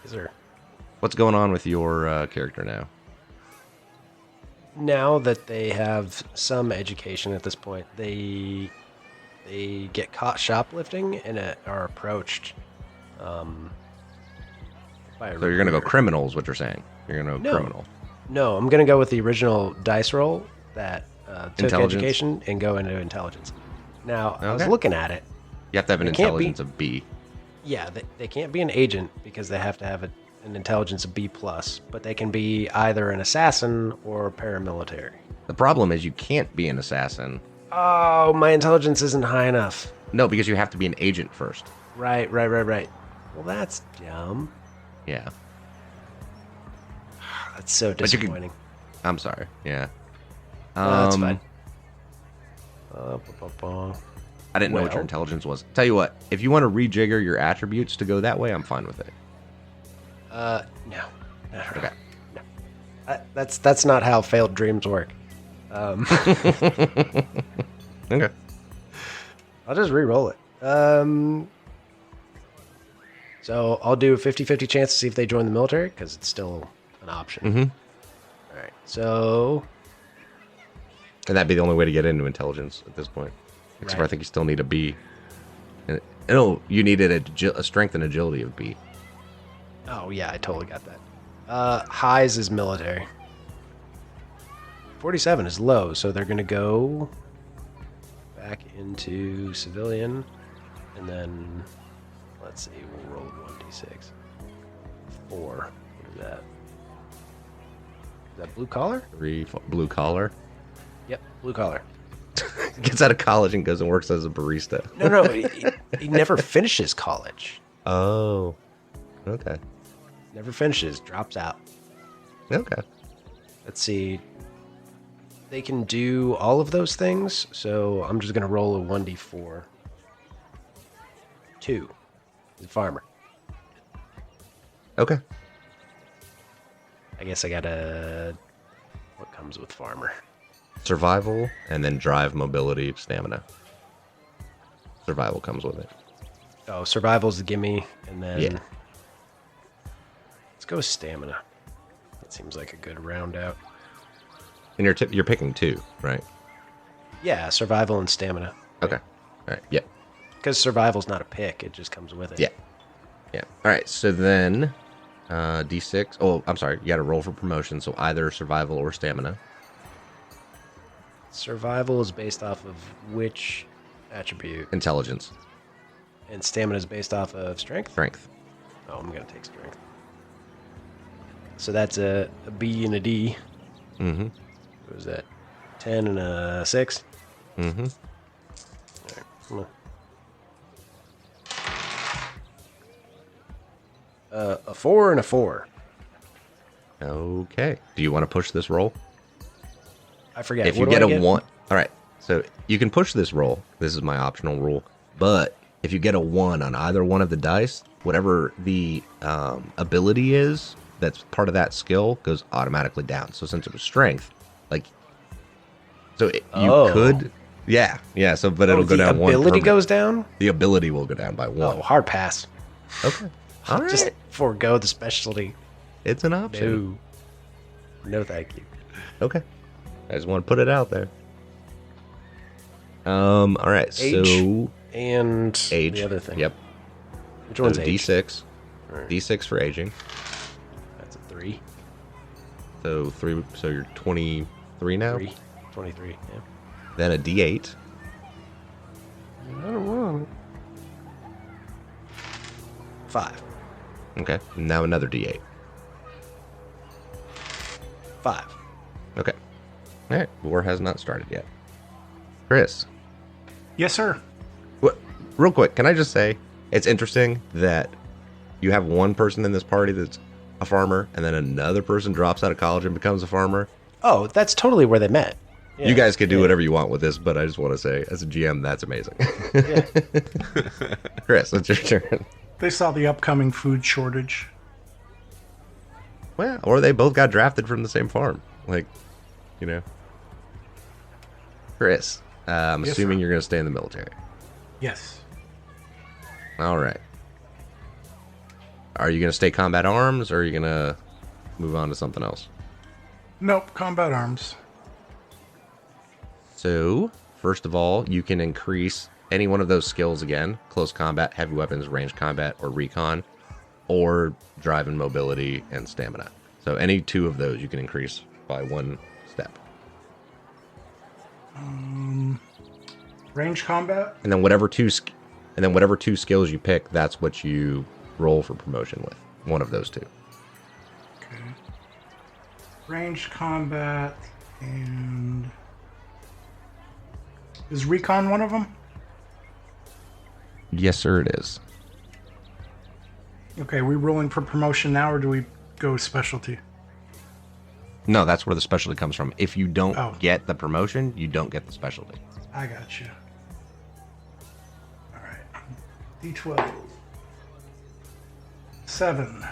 S3: Is there
S1: what's going on with your character now?
S3: now that they have some education at this point, they get caught shoplifting and are approached by a
S1: So you're going to go
S3: recruiter.
S1: criminal is what you're saying. You're going to go
S3: No.
S1: criminal.
S3: No, I'm going to go with the original dice roll that took
S1: Intelligence?
S3: education and go into intelligence. Now, I was
S1: Okay.
S3: looking at it.
S1: You have to have an
S3: It can't be-
S1: intelligence of B.
S3: Yeah, they can't be an agent because they have to have an intelligence of B+, but they can be either an assassin or paramilitary.
S1: The problem is you can't be an assassin.
S3: Oh, my intelligence isn't high enough.
S1: No, because you have to be an agent first.
S3: Right. Well, that's dumb.
S1: Yeah.
S3: That's so
S1: you could-
S3: disappointing.
S1: I'm sorry. Yeah.
S3: No, that's
S1: Um,
S3: fine.
S1: I didn't know what your
S3: Well-
S1: intelligence was. Tell you what, if you want to rejigger your attributes to go that way, I'm fine with it.
S3: No.
S1: Okay.
S3: That's not how failed dreams work.
S1: Okay.
S3: I'll just re-roll it. So I'll do a 50-50 chance to see if they join the military, because it's still an option.
S1: Mm-hmm.
S3: All right. So,
S1: And that'd be the only way to get into intelligence at this point. Except for I
S3: Right.
S1: think you still need a B. And, no, you needed a strength and agility of B.
S3: oh yeah, I totally got that. Highs is military. 47 is low, so they're going to go back into civilian, and then, let's see, we'll roll 1d6. 4. What is that? Is that blue collar?
S1: 3, blue collar.
S3: Yep, blue collar.
S1: Gets out of college and goes and works as a barista.
S3: No, he never finishes college.
S1: Oh. Okay.
S3: Never finishes, drops out.
S1: Okay.
S3: Let's see. They can do all of those things, so I'm just going to roll a 1d4. 2. The farmer.
S1: Okay.
S3: I guess I got to... What comes with farmer?
S1: Survival and then drive, mobility, stamina. Survival comes with it.
S3: Oh, survival's the gimme, and then...
S1: Yeah.
S3: Let's go with stamina. That seems like a good round out.
S1: And you're picking 2, right?
S3: Yeah, survival and stamina.
S1: Okay. All right. Yeah.
S3: Because survival's not a pick, it just comes with it.
S1: Yeah. Yeah. All right. So then, D6. Oh, I'm sorry. You got to roll for promotion. So either survival or stamina.
S3: Survival is based off of which attribute?
S1: Intelligence.
S3: And stamina is based off of strength?
S1: Strength.
S3: Oh, I'm going to take strength. So that's a B and a D.
S1: Mm-hmm.
S3: What was that? 10 and a 6?
S1: Mm-hmm.
S3: All right. Come on. A 4 and a 4.
S1: Okay. Do you want to push this roll?
S3: I forget.
S1: If you
S3: What do
S1: get
S3: I
S1: a 1. All right. So you can push this roll. This is my optional rule. But if you get a 1 on either one of the dice, whatever the ability is that's part of that skill goes automatically down. So since it was strength, you
S3: Oh.
S1: could, yeah. So but it'll go
S3: the
S1: down 1.
S3: ability
S1: permanent.
S3: goes down?
S1: The ability will go down by 1.
S3: Oh, hard pass.
S1: Okay. All right.
S3: Just forego the specialty.
S1: It's an option.
S3: No. No, thank you.
S1: Okay. I just want to put it out there. All right.
S3: Age
S1: So
S3: and
S1: age.
S3: the other thing.
S1: Yep.
S3: Which one's
S1: So
S3: age?
S1: D6.
S3: All right.
S1: D6 for aging.
S3: That's a 3.
S1: So 3. So you're 23 now.
S3: 3. 23. Yeah.
S1: Then a D8.
S3: I don't want it. 5.
S1: Okay. Now another D8.
S3: 5.
S1: Okay. All right. War has not started yet. Chris,
S4: Yes, sir.
S1: what? real quick, can I just say it's interesting that you have one person in this party that's a farmer, and then another person drops out of college and becomes a farmer.
S3: Oh, that's totally where they met.
S1: You guys can do whatever you want with this, but I just want to say, as a GM, that's amazing. Chris, it's your turn.
S4: They saw the upcoming food shortage.
S1: Well, or they both got drafted from the same farm. Like, you know. Chris, I'm
S4: Yes,
S1: assuming
S4: sir.
S1: you're going to stay in the military.
S4: Yes.
S1: All right. Are you going to stay combat arms, or are you going to move on to something else?
S4: Nope. Combat arms.
S1: So, first of all, you can increase any one of those skills again: close combat, heavy weapons, ranged combat, or recon, or drive and mobility and stamina. So any two of those you can increase by one step.
S4: Range combat.
S1: And then whatever two skills you pick, that's what you roll for promotion with. One of those two.
S4: Okay. Range combat and is recon one of them?
S1: Yes, sir, it is.
S4: Okay, we rolling for promotion now, or do we go specialty?
S1: No, that's where the specialty comes from. If you don't
S4: Oh.
S1: get the promotion, you don't get the specialty.
S4: I got you. All right. D12. 7.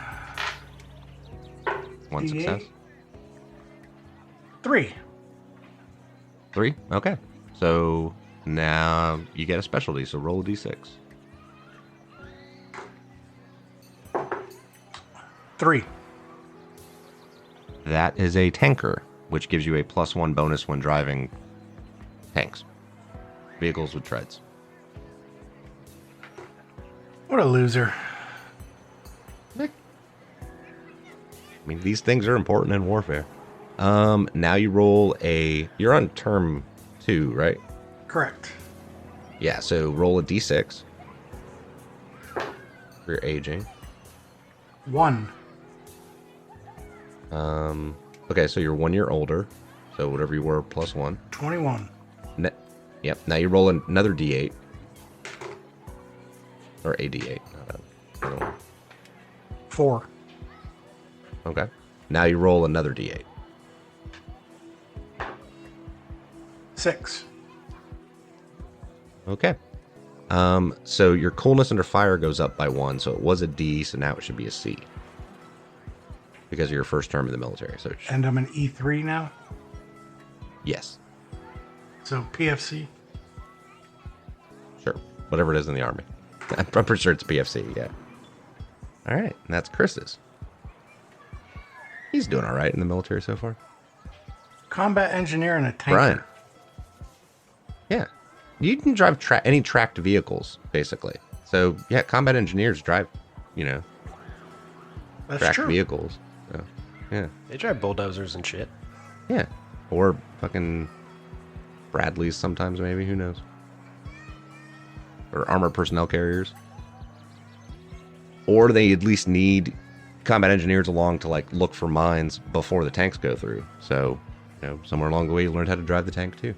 S1: One
S4: D8.
S1: success.
S4: 3.
S1: 3? Okay. So now you get a specialty, so roll a d6.
S4: 3.
S1: That is a tanker, which gives you a +1 bonus when driving tanks. Vehicles with treads.
S4: What a loser.
S1: I mean, these things are important in warfare. Now you roll you're on term 2, right?
S4: Correct.
S1: Yeah, so roll a d6 for your aging.
S4: 1.
S1: Okay, so you're 1 year older, so whatever you were +1.
S4: 21.
S1: Yep. Now you roll another d8, or a d8. I don't know.
S4: 4.
S1: Okay. Now you roll another d8.
S4: 6.
S1: Okay. So your coolness under fire goes up by 1, so it was a D, so now it should be a C. Because of your first term in the military. So
S4: And I'm an E3 now,
S1: yes.
S4: so PFC.
S1: Sure. Whatever it is in the army. I'm pretty sure it's PFC, yeah. Alright, and that's Chris's. He's doing alright in the military so far.
S4: Combat engineer and a tanker.
S1: Brian. Yeah. You can drive any tracked vehicles, basically. So, yeah, combat engineers drive,
S4: That's
S1: tracked
S4: true.
S1: vehicles. So, yeah.
S3: They drive bulldozers and shit.
S1: Yeah. Or fucking Bradleys sometimes, maybe. Who knows? Or armored personnel carriers. Or they at least need combat engineers along to, look for mines before the tanks go through. So, somewhere along the way, you learned how to drive the tank, too.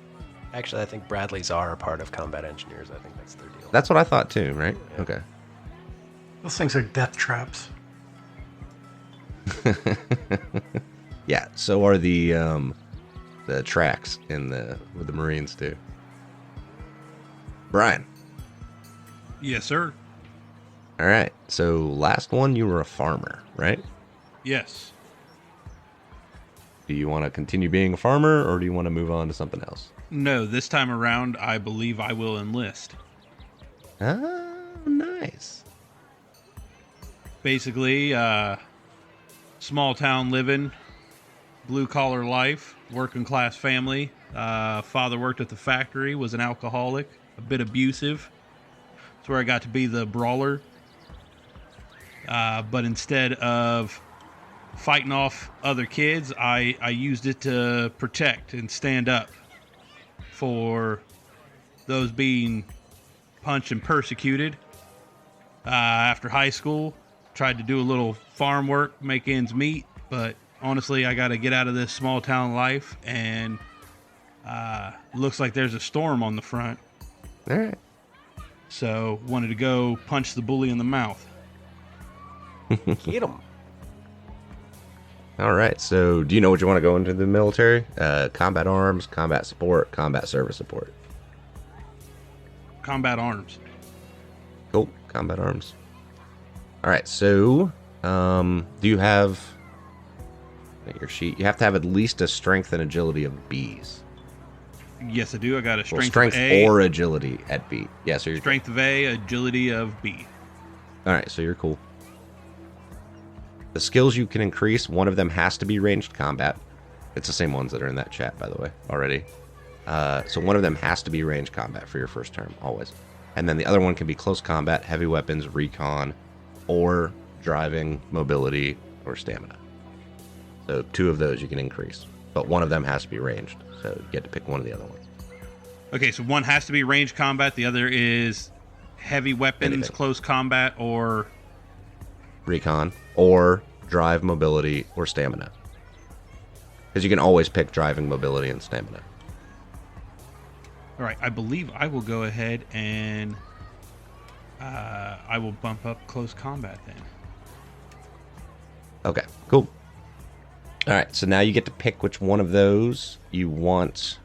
S3: Actually, I think Bradleys are a part of combat engineers. I think that's their deal.
S1: That's what I thought, too, right?
S3: Yeah.
S1: Okay.
S4: Those things are death traps.
S1: Yeah, so are the tracks with the Marines too. Brian.
S5: Yes, sir.
S1: All right. So last one you were a farmer, right?
S5: Yes.
S1: Do you want to continue being a farmer or do you want to move on to something else?
S5: No, this time around, I believe I will enlist.
S1: Oh, nice.
S5: Basically, small town living, blue collar life, working class family. Father worked at the factory, was an alcoholic, a bit abusive. That's where I got to be the brawler. But instead of fighting off other kids, I used it to protect and stand up for those being punched and persecuted. After high school, tried to do a little farm work, make ends meet, but honestly, I got to get out of this small town life, and looks like there's a storm on the front.
S1: All right.
S5: So wanted to go punch the bully in the mouth.
S3: Get him.
S1: All right. So, do you know what you want to go into the military? Combat arms, combat support, combat service support.
S5: Combat arms.
S1: Cool. Combat arms. All right. So, do you have your sheet? You have to have at least a strength and agility of B's.
S5: Yes, I do. I got a
S1: Well,
S5: strength,
S1: strength
S5: of A,
S1: or agility at B. Yeah. So you're
S5: strength of A, agility of B.
S1: All right. So you're cool. The skills you can increase, one of them has to be ranged combat. It's the same ones that are in that chat, by the way, already. So one of them has to be ranged combat for your first term, always. And then the other one can be close combat, heavy weapons, recon, or driving, mobility, or stamina. So 2 of those you can increase. But one of them has to be ranged. So you get to pick one of the other ones.
S5: Okay, so one has to be ranged combat. The other is heavy weapons,
S1: Anything.
S5: close combat, or...
S1: Recon, or drive, mobility, or stamina. Because you can always pick driving, mobility, and stamina.
S5: All right, I believe I will go ahead and I will bump up close combat then.
S1: Okay, cool. All right, so now you get to pick which one of those you want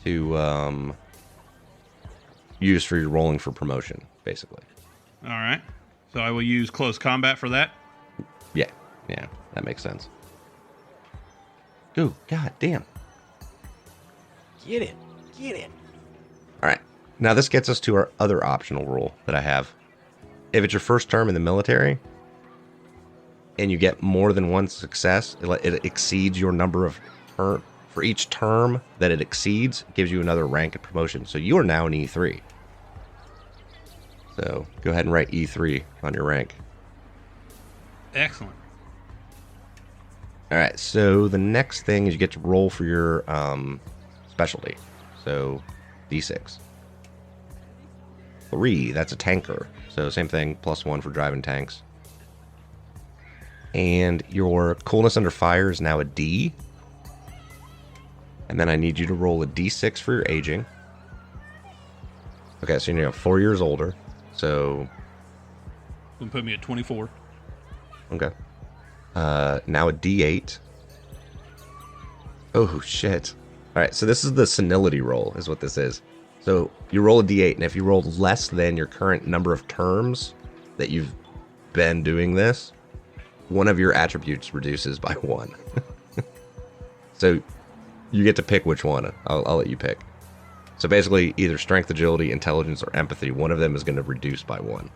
S1: to use for your rolling for promotion, basically.
S5: All right, so I will use close combat for that.
S1: Yeah, that makes sense. Ooh, god damn.
S3: Get it. Get it.
S1: All right, now this gets us to our other optional rule that I have. If it's your first term in the military, and you get more than one success, it exceeds your number of for each term that it exceeds, it gives you another rank and promotion. So you are now an E3. So go ahead and write E3 on your rank.
S5: Excellent.
S1: All right, so the next thing is you get to roll for your specialty. So D6. 3, that's a tanker. So same thing, +1 for driving tanks. And your coolness under fire is now a D. And then I need you to roll a D6 for your aging. Okay, so you're 4 years older. So,
S5: Gonna put me at 24.
S1: okay. Now a D8. Oh, shit. All right, so this is the senility roll, is what this is. So you roll a D8, and if you roll less than your current number of terms that you've been doing this, one of your attributes reduces by 1. So you get to pick which one. I'll let you pick. So basically, either strength, agility, intelligence, or empathy, one of them is going to reduce by 1.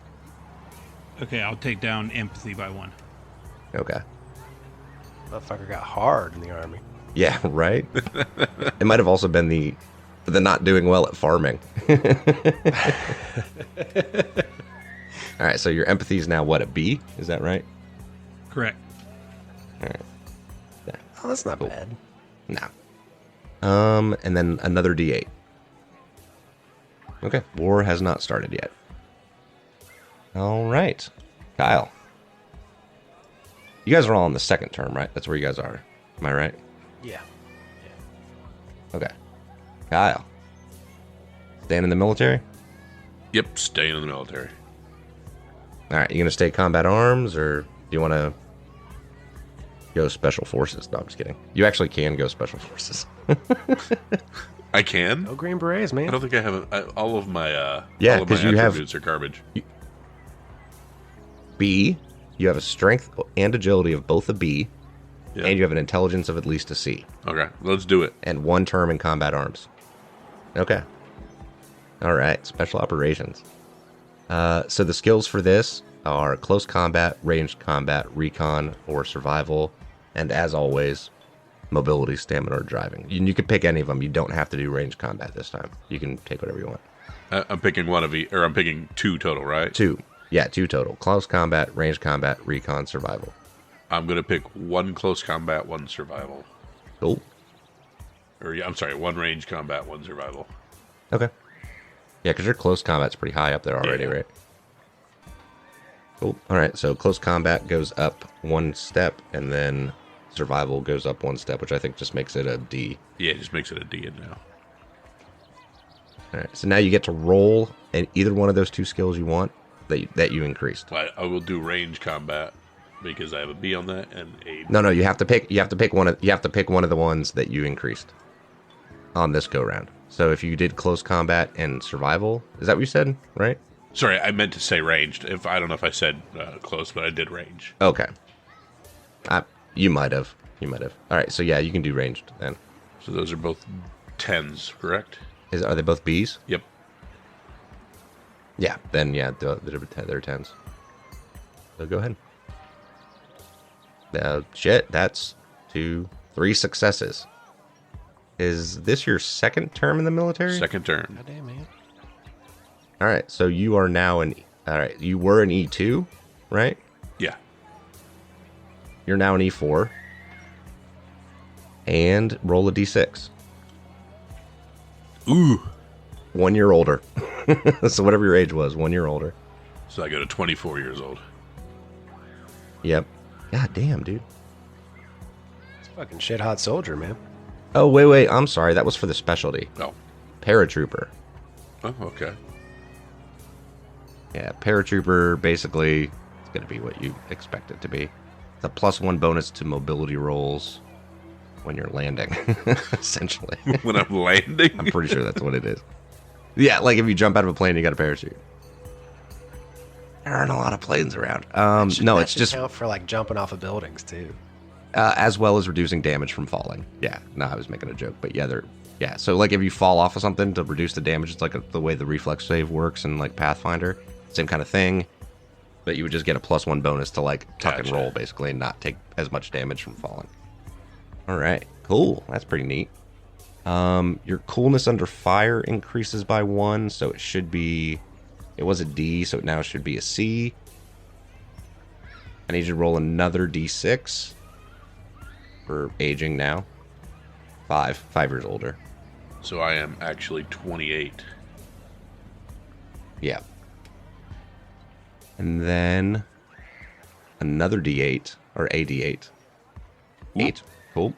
S5: Okay, I'll take down empathy by 1.
S1: Okay.
S3: Motherfucker got hard in the army.
S1: Yeah, right? It might have also been the not doing well at farming. All right, so your empathy is now what, a B? Is that right?
S5: Correct.
S1: All right. Yeah.
S3: Oh, that's not
S1: Cool.
S3: bad.
S1: No. And then another D8. Okay, war has not started yet. All right, Kyle. You guys are all in the second term, right? That's where you guys are. Am I right?
S3: Yeah.
S1: Okay. Kyle. Staying in the military?
S2: Yep, staying in the military.
S1: All right, you going to stay combat arms, or do you want to go special forces? No, I'm just kidding. You actually can go special forces.
S2: I can.
S3: No Green Berets,
S2: I
S3: man.
S2: don't think I have all of my
S1: Yeah,
S2: all of my
S1: 'cause you have-
S2: attributes are garbage.
S1: B, you have a strength and agility of both a B,
S2: Yeah.
S1: and you have an intelligence of at least a C,
S2: Okay, let's do it.
S1: and 1 term in combat arms. Okay. All right, special operations. So the skills for this are close combat, ranged combat, recon, or survival, and as always, mobility, stamina, or driving. You can pick any of them. You don't have to do ranged combat this time. You can take whatever you want.
S2: I'm picking one of each, or I'm picking 2 total, right?
S1: 2. Yeah, 2 total. Close combat, ranged combat, recon, survival.
S2: I'm gonna pick 1 close combat, 1 survival.
S1: Cool.
S2: Or yeah, I'm sorry, 1 range combat, 1 survival.
S1: Okay. Yeah, because your close combat's pretty high up there already,
S2: Yeah.
S1: right? Cool. All right, so close combat goes up 1 step, and then survival goes up 1 step, which I think just makes it a D.
S2: Yeah, it just makes it a D now.
S1: All right. So now you get to roll and either one of those two skills you want that you increased.
S2: I will do range combat because I have a B on that and a.
S1: No, you have to pick. You have to pick one of the ones that you increased on this go round. So if you did close combat and survival, is that what you said? Right?
S2: Sorry, I meant to say ranged. I don't know if I said close, but I did range.
S1: Okay. You might have. All right. So yeah, you can do ranged then.
S2: So those are both 10s, correct?
S1: Are they both Bs?
S2: Yep.
S1: Yeah. Then yeah, they're 10s. So go ahead. Shit. That's 3 successes. Is this your second term in the military?
S2: Second term.
S3: God damn, man.
S1: All right. So you are now all right. You were an E2, right?
S2: Yeah.
S1: You're now an E4. And roll a D6.
S2: Ooh.
S1: 1 year older. So whatever your age was, 1 year older.
S2: So I go to 24 years old.
S1: Yep. God damn, dude.
S3: It's a fucking shit hot soldier, man.
S1: Oh, wait. I'm sorry. That was for the specialty.
S2: Oh.
S1: Paratrooper.
S2: Oh, okay.
S1: Yeah, paratrooper, basically, it's going to be what you expect it to be. It's a +1 bonus to mobility rolls when you're landing, essentially.
S2: When I'm landing?
S1: I'm pretty sure that's what it is. Yeah, like if you jump out of a plane, you got a parachute. There aren't a lot of planes around. No, it's just
S3: count for like jumping off of buildings too.
S1: as well as reducing damage from falling. Yeah, no, I was making a joke, but yeah. So like if you fall off of something to reduce the damage, it's like the way the reflex save works in like Pathfinder, same kind of thing. But you would just get a +1 bonus to like tuck and roll basically, and not take as much damage from falling. All right, cool. That's pretty neat. Your coolness under fire increases by 1, so it should be. It was a D, so it now should be a C. I need you to roll another D6 for aging now. 5 years older.
S2: So I am actually 28.
S1: Yeah. And then another D8 or a D8. 8. Cool.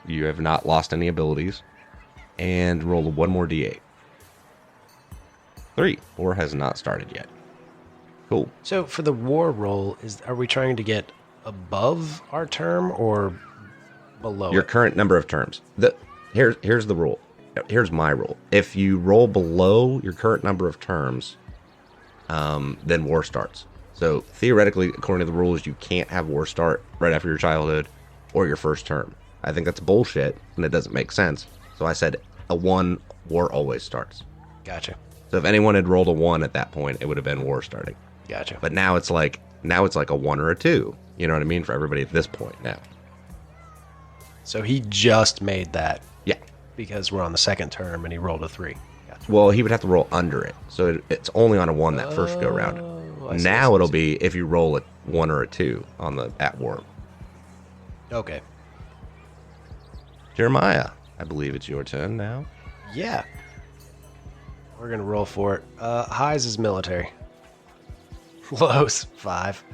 S1: You have not lost any abilities. And roll one more D8. 3. 4 has not started yet. Cool.
S3: So for the war roll, are we trying to get above our term or below
S1: Your
S3: it?
S1: current number of terms. Here's the rule. Here's my rule. If you roll below your current number of terms, then war starts. So theoretically, according to the rules, you can't have war start right after your childhood or your first term. I think that's bullshit, and it doesn't make sense. So I said a 1, war always starts.
S3: Gotcha.
S1: So if anyone had rolled a 1 at that point, it would have been war starting.
S3: Gotcha.
S1: But now it's like a 1 or a 2. You know what I mean? For everybody at this point now.
S3: So he just made that
S1: Yeah.
S3: because we're on the second term and he rolled a 3. Gotcha.
S1: Well, he would have to roll under it. So it's only on a 1 that first go round.
S3: I see,
S1: Now
S3: I
S1: it'll
S3: see.
S1: be if you roll a 1 or a 2 on the at war.
S3: Okay.
S1: Jeremiah, I believe it's your turn now.
S3: Yeah. We're going to roll for it. Highs is military. Lows, 5.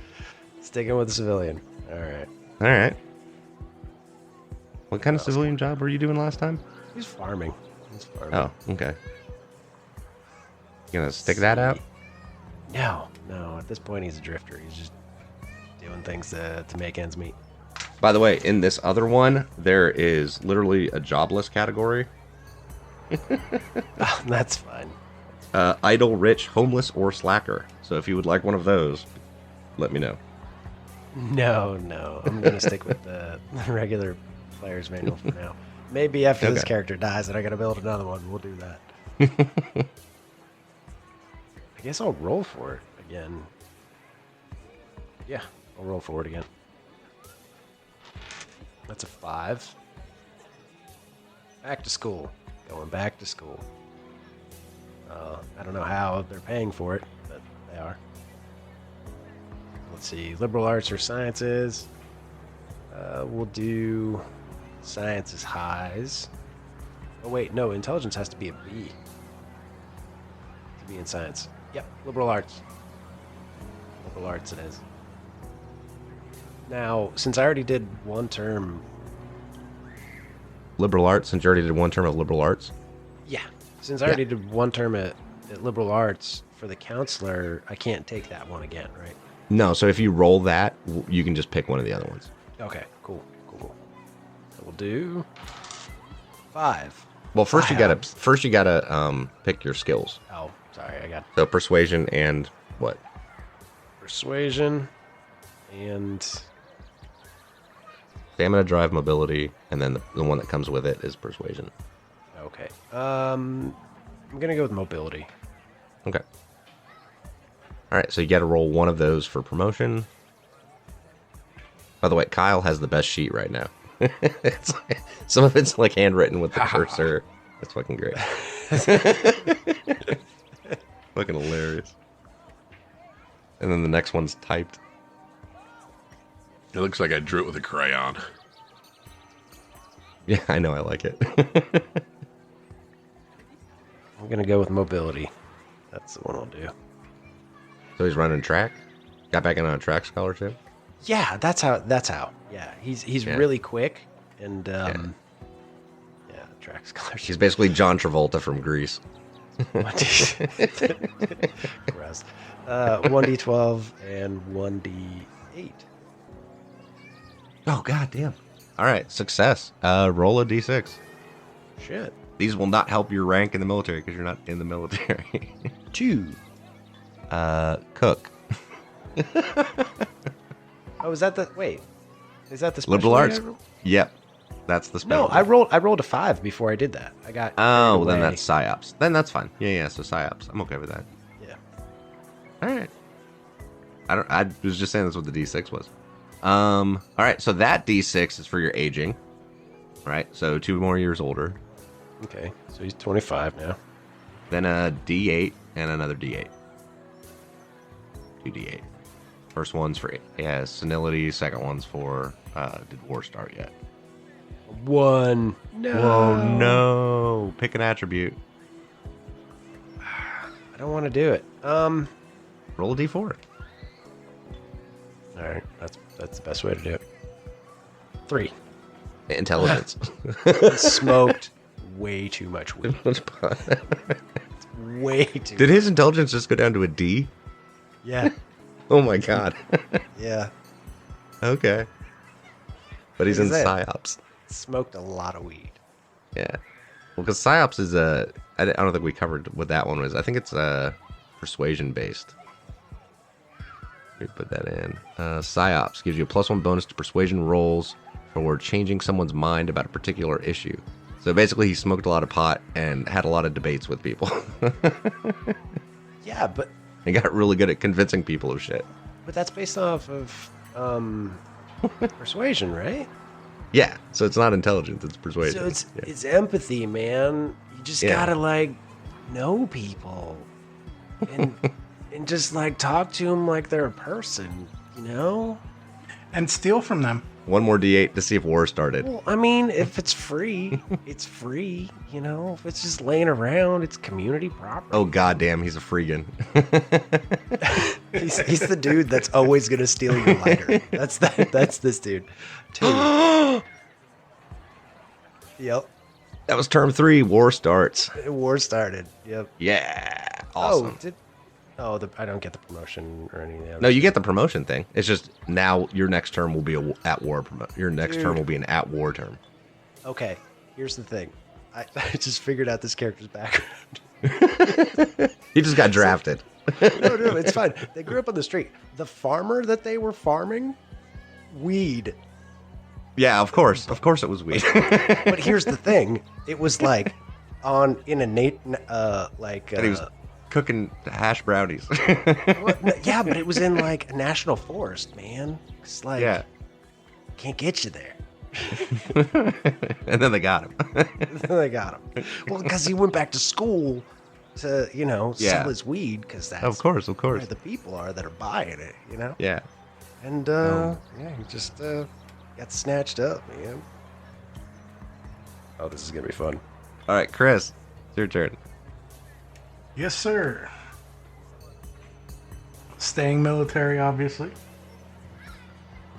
S3: Sticking with the civilian. All right.
S1: All right. What kind of civilian job were you doing last time?
S3: He's farming.
S1: Oh, okay. You gonna stick that out?
S3: No. At this point, he's a drifter. He's just doing things to make ends meet.
S1: By the way, in this other one, there is literally a jobless category.
S3: That's fine.
S1: Idle, rich, homeless, or slacker. So if you would like one of those, let me know.
S3: No. I'm going to stick with the regular player's manual for now. Maybe after this
S1: Okay.
S3: character dies and I got to build another one, we'll do that. I guess I'll roll for it again. Yeah, I'll roll for it again. That's a 5. Back to school. Going back to school. I don't know how they're paying for it, but they are. Let's see, liberal arts or sciences. We'll do sciences highs. Oh wait, no, intelligence has to be a B to be in science. Yep, liberal arts. Liberal arts it is. Now, since I already did one term,
S1: Liberal arts, since you already did one term of liberal arts.
S3: yeah. Since I already did one term at liberal arts for the counselor, I can't take that one again, right?
S1: No, so if you roll that, you can just pick one of the other ones.
S3: Okay, cool. I will do 5.
S1: Well, first you
S3: Wow.
S1: gotta pick your skills.
S3: Oh, sorry, I got
S1: So persuasion and what?
S3: persuasion and
S1: Stamina, drive, mobility, and then the one that comes with it is persuasion.
S3: okay. I'm gonna go with mobility.
S1: Okay. All right, so you got to roll one of those for promotion. By the way, Kyle has the best sheet right now. It's like, some of it's like handwritten with the cursor. That's fucking great. Fucking hilarious. And then the next one's typed.
S2: It looks like I drew it with a crayon.
S1: Yeah, I know. I like it.
S3: I'm gonna go with mobility. That's the one I'll do.
S1: So he's running track. Got back in on a track scholarship.
S3: Yeah, that's how. Yeah, he's
S1: Yeah.
S3: really quick and yeah, track scholarship.
S1: He's basically John Travolta from Grease.
S3: Gross. 1d12 and 1d8.
S1: Oh, god damn. All right, success. Roll a d6.
S3: Shit.
S1: These will not help your rank in the military because you're not in the military.
S3: 2.
S1: Cook.
S3: Oh, is that the wait? Is that the special
S1: Liberal
S3: I
S1: arts.
S3: rolled?
S1: Yep. That's the spell.
S3: No, I rolled a 5 before I did that. I got
S1: Oh, well,
S3: carried
S1: then
S3: away.
S1: that's psyops. Then that's fine. Yeah, so psyops. I'm okay with that.
S3: Yeah.
S1: All right. I was just saying that's what the D6 was. All right, so that D6 is for your aging. Right? So 2 more years older.
S3: Okay, so he's 25 now.
S1: Then a D8 and another D8. 2 D8. First one's for senility. Second one's for did war start yet?
S3: 1. No.
S1: Whoa, no. Pick an attribute.
S3: I don't want to do it.
S1: Roll a D4.
S3: All right, that's the best way to do it. 3.
S1: Intelligence.
S3: Smoked way too much weed. Way too.
S1: Did his intelligence just go down to a D?
S3: Yeah.
S1: Oh my god.
S3: Yeah.
S1: Okay. But he's in
S3: What is it?
S1: psyops.
S3: Smoked a lot of weed.
S1: Yeah. Well, because psyops is I don't think we covered what that one was. I think it's persuasion based. Let me put that in. Psyops gives you a +1 bonus to persuasion rolls for changing someone's mind about a particular issue. So basically, he smoked a lot of pot and had a lot of debates with people.
S3: Yeah, but
S1: He got really good at convincing people of shit.
S3: that's based off of persuasion, right?
S1: Yeah, so it's not intelligence, it's persuasion.
S3: So it's
S1: Yeah.
S3: it's empathy, man. You just
S1: Yeah.
S3: gotta like know people and and just like talk to them like they're a person, you know?
S4: And steal from them.
S1: One more D8 to see if war started.
S3: Well, I mean, if it's free, it's free, you know? If it's just laying around, it's community property.
S1: Oh goddamn, he's a freegan.
S3: He's the dude that's always gonna steal your lighter. That's this dude. 2. Yep.
S1: That was term 3. War starts.
S3: War started. Yep.
S1: Yeah, awesome.
S3: Oh, I don't get the promotion or anything.
S1: No, you get the promotion thing. It's just now your next term will be at war promotion. Your next term
S3: Dude.
S1: will be an at war term.
S3: Okay, here's the thing. I just figured out this character's background.
S1: He just got drafted.
S3: No, it's fine. They grew up on the street. The farmer that they were farming, weed.
S1: Yeah, of course it was weed.
S3: But here's the thing. It was like in a
S1: And he was cooking hash brownies.
S3: yeah, but it was in like a national forest, man. It's like
S1: Yeah.
S3: can't get you there.
S1: And then they got him.
S3: They got him. Well, because he went back to school to,
S1: Yeah.
S3: sell his weed because that's
S1: Of course.
S3: where the people are that are buying it,
S1: Yeah.
S3: And he just got snatched up, man. Oh, this is gonna be fun.
S1: All right, Chris, it's your turn.
S4: Yes, sir. Staying military, obviously.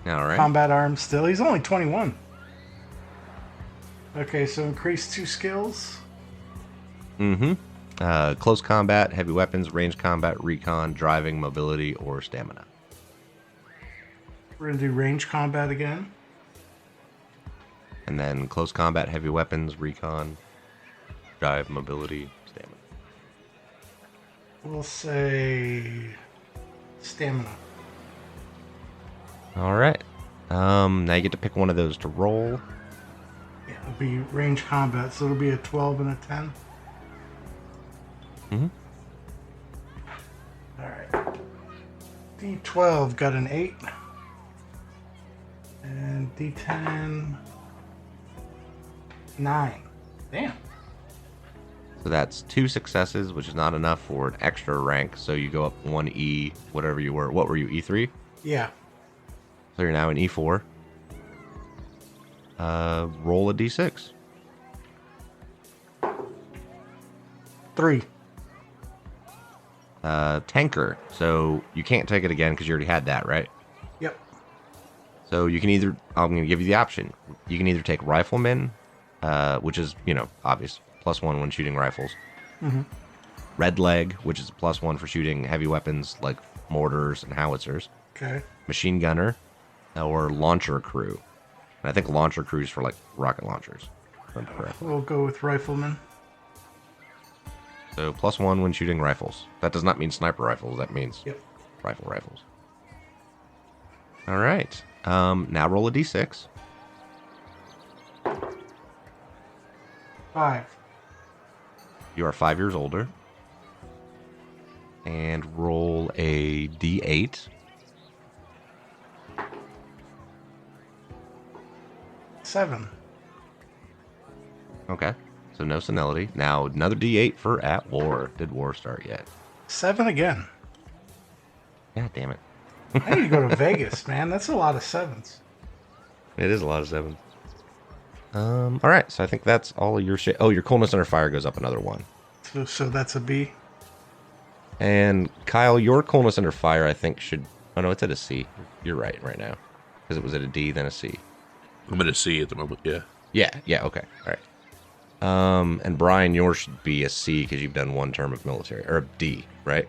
S1: All right.
S4: Combat arms still. He's only 21. Okay, so increase 2 skills.
S1: Close combat, heavy weapons, range combat, recon, driving, mobility, or stamina.
S4: We're going to do range combat again.
S1: And then close combat, heavy weapons, recon, drive, mobility, stamina.
S4: We'll say stamina.
S1: All right. Now you get to pick one of those to roll.
S4: Yeah, it'll be range combat, so it'll be a 12 and a 10. Alright. D12 got an 8. And D10, 9. Damn.
S1: So that's 2 successes, which is not enough for an extra rank. So you go up 1 E, whatever you were. What were you, E3?
S4: Yeah.
S1: So you're now in E4. Roll a D6.
S4: 3.
S1: Tanker. So you can't take it again because you already had that, right?
S4: Yep.
S1: So you can either, I'm going to give you the option. You can either take Rifleman, which is, obvious, +1 when shooting rifles. Red Leg, which is a +1 for shooting heavy weapons like mortars and howitzers.
S4: Okay.
S1: Machine Gunner, or Launcher Crew. And I think Launcher Crew is for like rocket launchers. if I'm correct.
S4: We'll go with Rifleman.
S1: So +1 when shooting rifles. That does not mean sniper rifles. That means
S4: Yep.
S1: rifles. All right. Now roll a d6.
S4: 5.
S1: You are 5 years older. And roll a d8.
S4: 7.
S1: Okay. So no senility. Now another d8 for at war. Did war start yet?
S4: 7 again.
S1: God damn it.
S4: I need to go to Vegas, man. That's a lot of 7s.
S1: It is a lot of 7s. All right. So I think that's all of your shit. Oh, your coolness under fire goes up another 1.
S4: So that's a B.
S1: And Kyle, your coolness under fire, I think should. Oh no, it's at a C. You're right now, because it was at a D, then a C.
S2: I'm at a C at the moment. Yeah.
S1: Yeah. Okay. All right. And Brian, yours should be a C because you've done 1 term of military, or a D, right?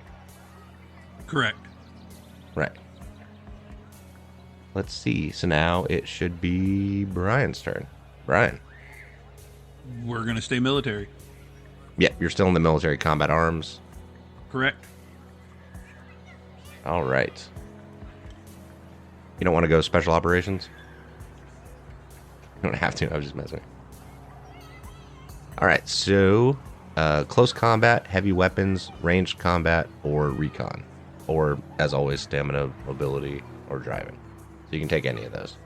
S5: Correct.
S1: Right. Let's see. So now it should be Brian's turn. Brian.
S5: We're going to stay military.
S1: Yeah, you're still in the military combat arms.
S5: Correct.
S1: All right. You don't want to go special operations? You don't have to. I was just messing. All right. So, close combat, heavy weapons, ranged combat, or recon. Or, as always, stamina, mobility, or driving. So you can take any of those.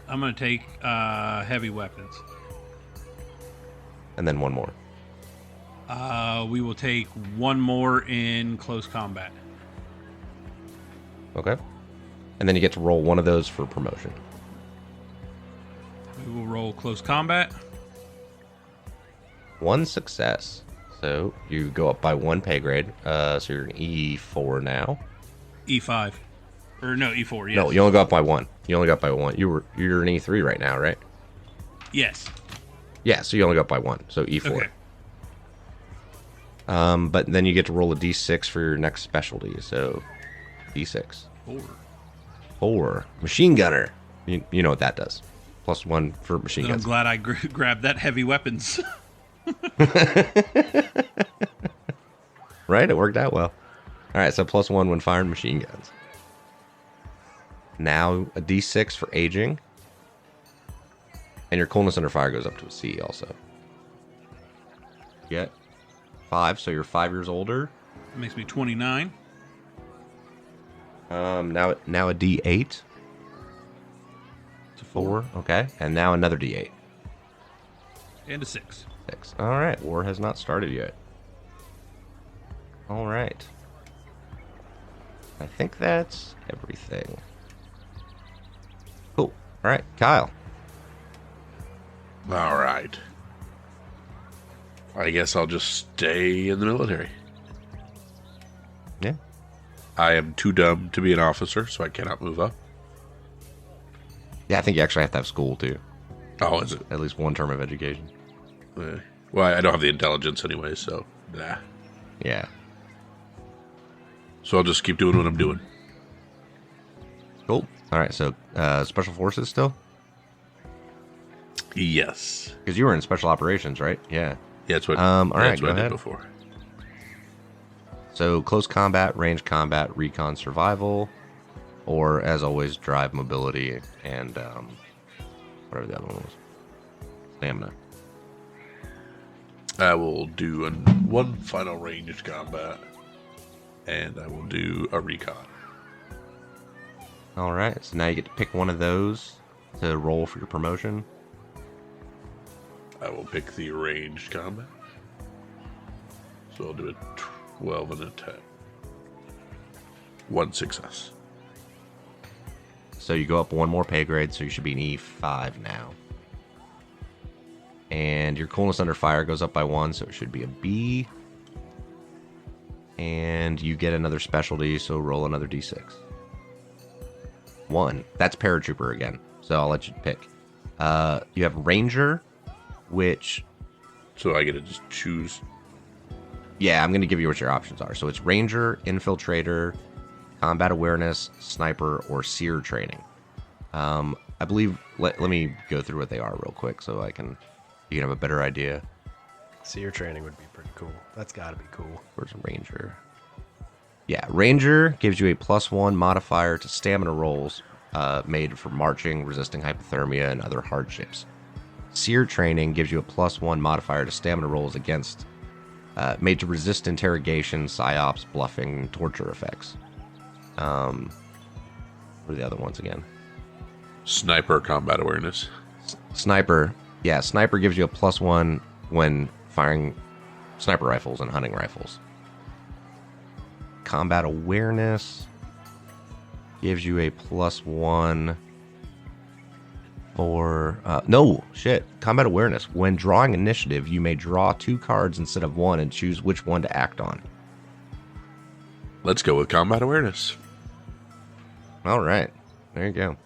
S5: I'm going to take heavy weapons.
S1: And then 1 more.
S5: We will take 1 more in close combat.
S1: Okay. And then you get to roll 1 of those for promotion.
S5: We will roll close combat.
S1: 1 success. So you go up by 1 pay grade. So you're an E4 now.
S5: E5. Or no, E4, yes.
S1: No, you only go up by 1. You only go up by 1. You're an E3 right now, right?
S5: Yes.
S1: Yeah, so you only go up by 1. So E4.
S5: Okay.
S1: But then you get to roll a D6 for your next specialty. So D6.
S5: 4.
S1: 4. Machine Gunner. You know what that does. +1 for machine
S5: Then I'm
S1: guns.
S5: glad I grabbed that heavy weapons.
S1: Right? It worked out well. All right, so +1 when firing machine guns. Now a D6 for aging. And your coolness under fire goes up to a C also. Get 5, so you're 5 years older.
S5: That makes me 29.
S1: Now a D8.
S5: To
S1: 4, okay. And now another D8.
S5: And a 6.
S1: 6. All right, war has not started yet. All right. I think that's everything. Cool. All right, Kyle.
S2: All right. I guess I'll just stay in the military.
S1: Yeah.
S2: I am too dumb to be an officer, so I cannot move up.
S1: Yeah, I think you actually have to have school too.
S2: Oh, is it?
S1: At least 1 term of education.
S2: Well, I don't have the intelligence anyway, so nah.
S1: Yeah.
S2: So I'll just keep doing what I'm doing.
S1: Cool. All right. So special forces still,
S2: Yes.
S1: because you were in special operations, right? Yeah.
S2: Yeah, that's what.
S1: All right,
S2: that's what
S1: go
S2: I did
S1: ahead.
S2: before.
S1: So close combat, range combat, recon, survival, or as always, drive, mobility, and whatever the other one was. Stamina.
S2: I will do one final ranged combat, and I will do a recon.
S1: All right. So now you get to pick one of those to roll for your promotion.
S2: I will pick the ranged combat. So I'll do a 12 and a 10. One success.
S1: So you go up one more pay grade, so you should be an E5 now. And your coolness under fire goes up by 1, so it should be a B. And you get another specialty, so roll another D6. 1. That's paratrooper again, so I'll let you pick. You have ranger, which...
S2: So I get to just choose.
S1: Yeah, I'm going to give you what your options are. So it's ranger, infiltrator, combat awareness, sniper, or seer training. I believe... Let me go through what they are real quick so you can have a better idea.
S3: Seer training would be pretty cool. That's got to be cool.
S1: Where's ranger? Yeah, ranger gives you a +1 modifier to stamina rolls made for marching, resisting hypothermia, and other hardships. Seer training gives you a +1 modifier to stamina rolls against made to resist interrogation, psyops, bluffing, and torture effects. What are the other ones again?
S2: Sniper combat awareness.
S1: Sniper. Yeah, sniper gives you a +1 when firing sniper rifles and hunting rifles. Combat awareness gives you a +1 for... no, shit. Combat awareness. When drawing initiative, you may draw 2 cards instead of 1 and choose which one to act on.
S2: Let's go with combat awareness.
S1: All right. There you go.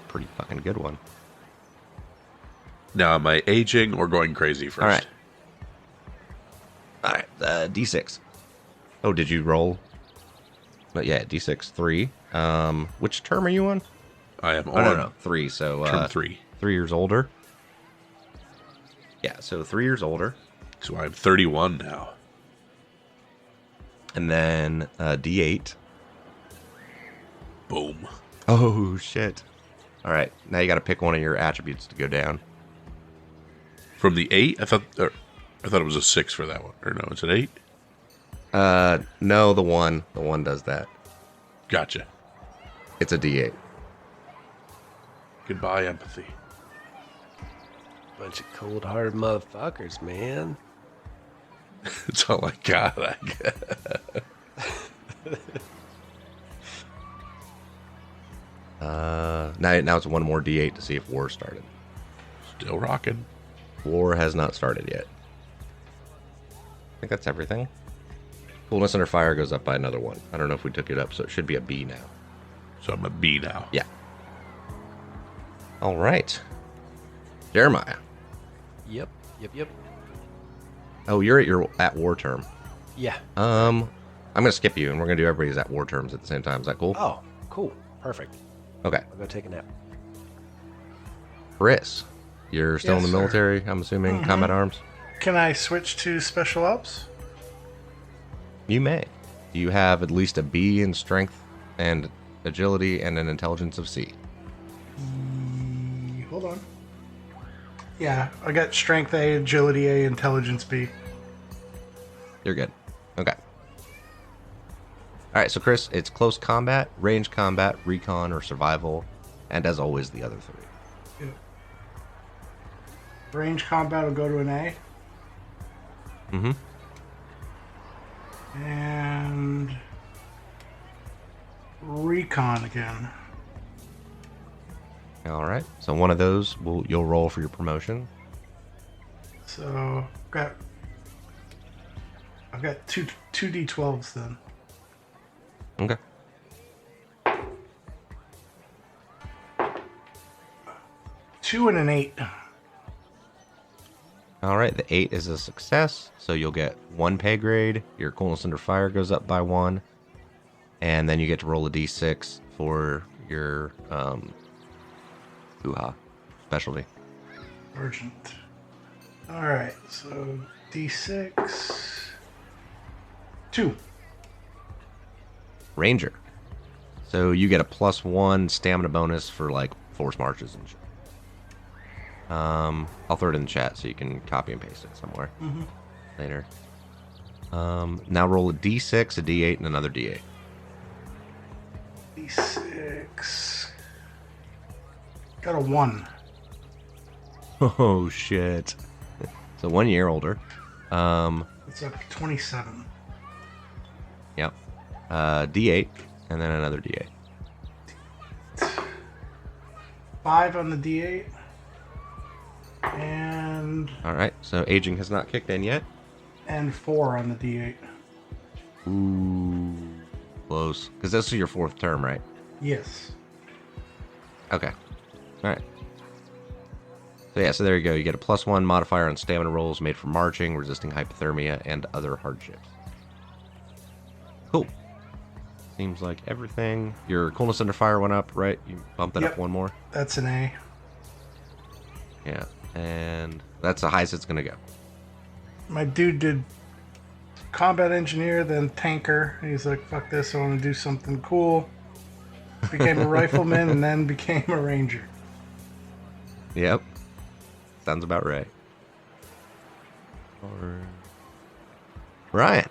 S1: Pretty fucking good one.
S2: Now, am I aging or going crazy first?
S1: All right. All right. D6. Oh, did you roll? But yeah, D6 3. Which term are you on?
S2: I am
S1: Oh,
S2: on
S1: no. 3. So
S2: term 3.
S1: 3 years older. Yeah, so 3 years older.
S2: So I'm 31 now.
S1: And then D8.
S2: Boom.
S1: Oh, shit. All right. Now you got to pick one of your attributes to go down.
S2: From the 8? I thought it was a 6 for that one. Or no, it's an 8?
S1: No, the 1. The 1 does that.
S2: Gotcha.
S1: It's a D8.
S2: Goodbye, empathy.
S3: Bunch of cold-hearted motherfuckers, man.
S2: That's all I got, I guess.
S1: Now it's one more D8 to see if war started.
S2: Still rocking.
S1: War has not started yet. I think that's everything. Coolness under fire goes up by another 1. I don't know if we took it up, so it should be a B now.
S2: So I'm a B now.
S1: Yeah. All right. Jeremiah.
S3: Yep.
S1: Oh, you're at war term.
S3: Yeah.
S1: I'm gonna skip you, and we're gonna do everybody's at war terms at the same time. Is that cool?
S3: Oh, cool. Perfect.
S1: Okay.
S3: I'll go take a nap.
S1: Chris, you're still
S4: Yes,
S1: in the
S4: sir.
S1: military, I'm assuming. Combat arms.
S4: Can I switch to special ops?
S1: You may. You have at least a B in strength and agility and an intelligence of C.
S4: Hold on. Yeah, I got strength A, agility A, intelligence B.
S1: You're good. Okay. All right, so Chris, it's close combat, range combat, recon, or survival, and as always, the other 3.
S4: Yeah. Range combat will go to an A.
S1: Mm-hmm.
S4: And recon again.
S1: All right. So one of those you'll roll for your promotion.
S4: So I've got two D12s then.
S1: Okay.
S4: 2 and an 8.
S1: All right, the 8 is a success, so you'll get 1 pay grade. Your coolness under fire goes up by 1, and then you get to roll a d6 for your hoo-ha specialty.
S4: Urgent. All right, so D6. 2.
S1: Ranger. So you get a +1 stamina bonus for like force marches and shit. I'll throw it in the chat so you can copy and paste it somewhere later. Now roll a d6, a d8, and another d8.
S4: D6. Got a 1.
S1: Oh shit! So 1 year older.
S4: It's up to 27.
S1: Yep. D8, and then another D8.
S4: 5 on the D8. And
S1: All right. So aging has not kicked in yet.
S4: 4 on the D8.
S1: Ooh, close. Because this is your 4th term, right?
S4: Yes.
S1: Okay. All right. So yeah, so there you go. You get a +1 modifier on stamina rolls made for marching, resisting hypothermia, and other hardships. Cool. Seems like everything. Your coolness under fire went up, right? You bumped it up 1 more.
S4: That's an A.
S1: Yeah, and that's the highest it's gonna go.
S4: My dude did combat engineer, then tanker. He's like, fuck this, I want to do something cool. Became a rifleman and then became a ranger.
S1: Yep. Sounds about right. Or Ryan.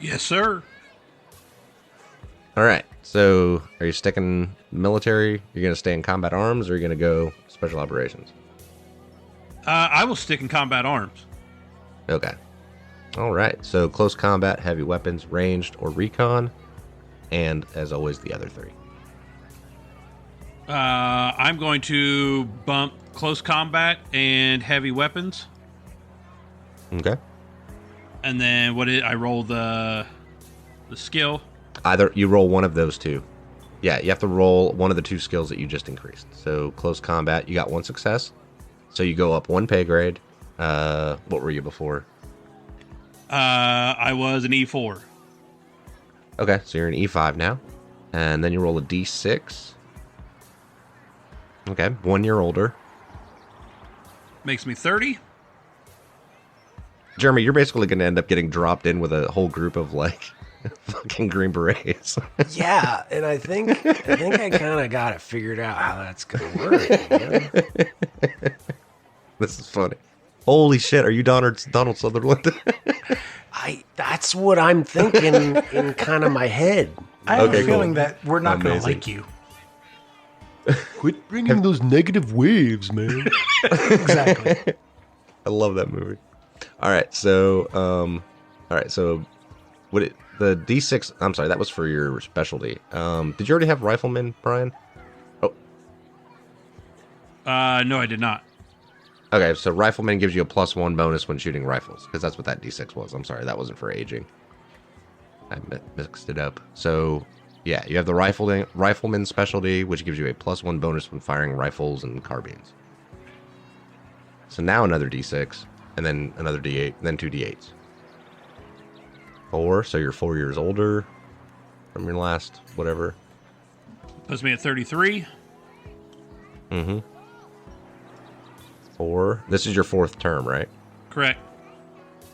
S5: Yes, sir.
S1: All right. So, are you sticking military? You're going to stay in combat arms, or are you going to go special operations?
S5: I will stick in combat arms.
S1: Okay. All right. So, close combat, heavy weapons, ranged, or recon, and as always, the other 3.
S5: I'm going to bump close combat and heavy weapons,
S1: Okay.
S5: and then I roll the skill.
S1: Either you roll one of those 2. Yeah, you have to roll one of the 2 skills that you just increased. So, close combat, you got 1 success. So, you go up 1 pay grade. What were you before?
S5: I was an E4.
S1: Okay, so you're an E5 now. And then you roll a D6. Okay, 1 year older.
S5: Makes me 30.
S1: Jeremy, you're basically going to end up getting dropped in with a whole group of, like, fucking Green Berets.
S3: Yeah, and I think I kind of got it figured out how that's gonna work. Man.
S1: This is funny. Holy shit, are you Donald Sutherland?
S3: That's what I'm thinking in kind of my head.
S4: I have
S1: Okay,
S4: a feeling
S1: cool.
S4: that we're not going to
S1: Amazing.
S4: like you.
S3: Quit bringing those negative waves, man.
S4: Exactly.
S1: I love that movie. All right, so the D6, I'm sorry, that was for your specialty. Did you already have rifleman, Brian? Oh,
S5: No, I did not.
S1: okay, so rifleman gives you a +1 bonus when shooting rifles, because that's what that D6 was. I'm sorry, that wasn't for aging. I mixed it up. So, yeah, you have the rifleman specialty, which gives you a +1 bonus when firing rifles and carbines. So now another D6, and then another D8, and then 2 D8s. 4, so you're 4 years older from your last whatever.
S5: Puts me at 33.
S1: Mm-hmm. 4. This is your 4th term, right?
S5: Correct.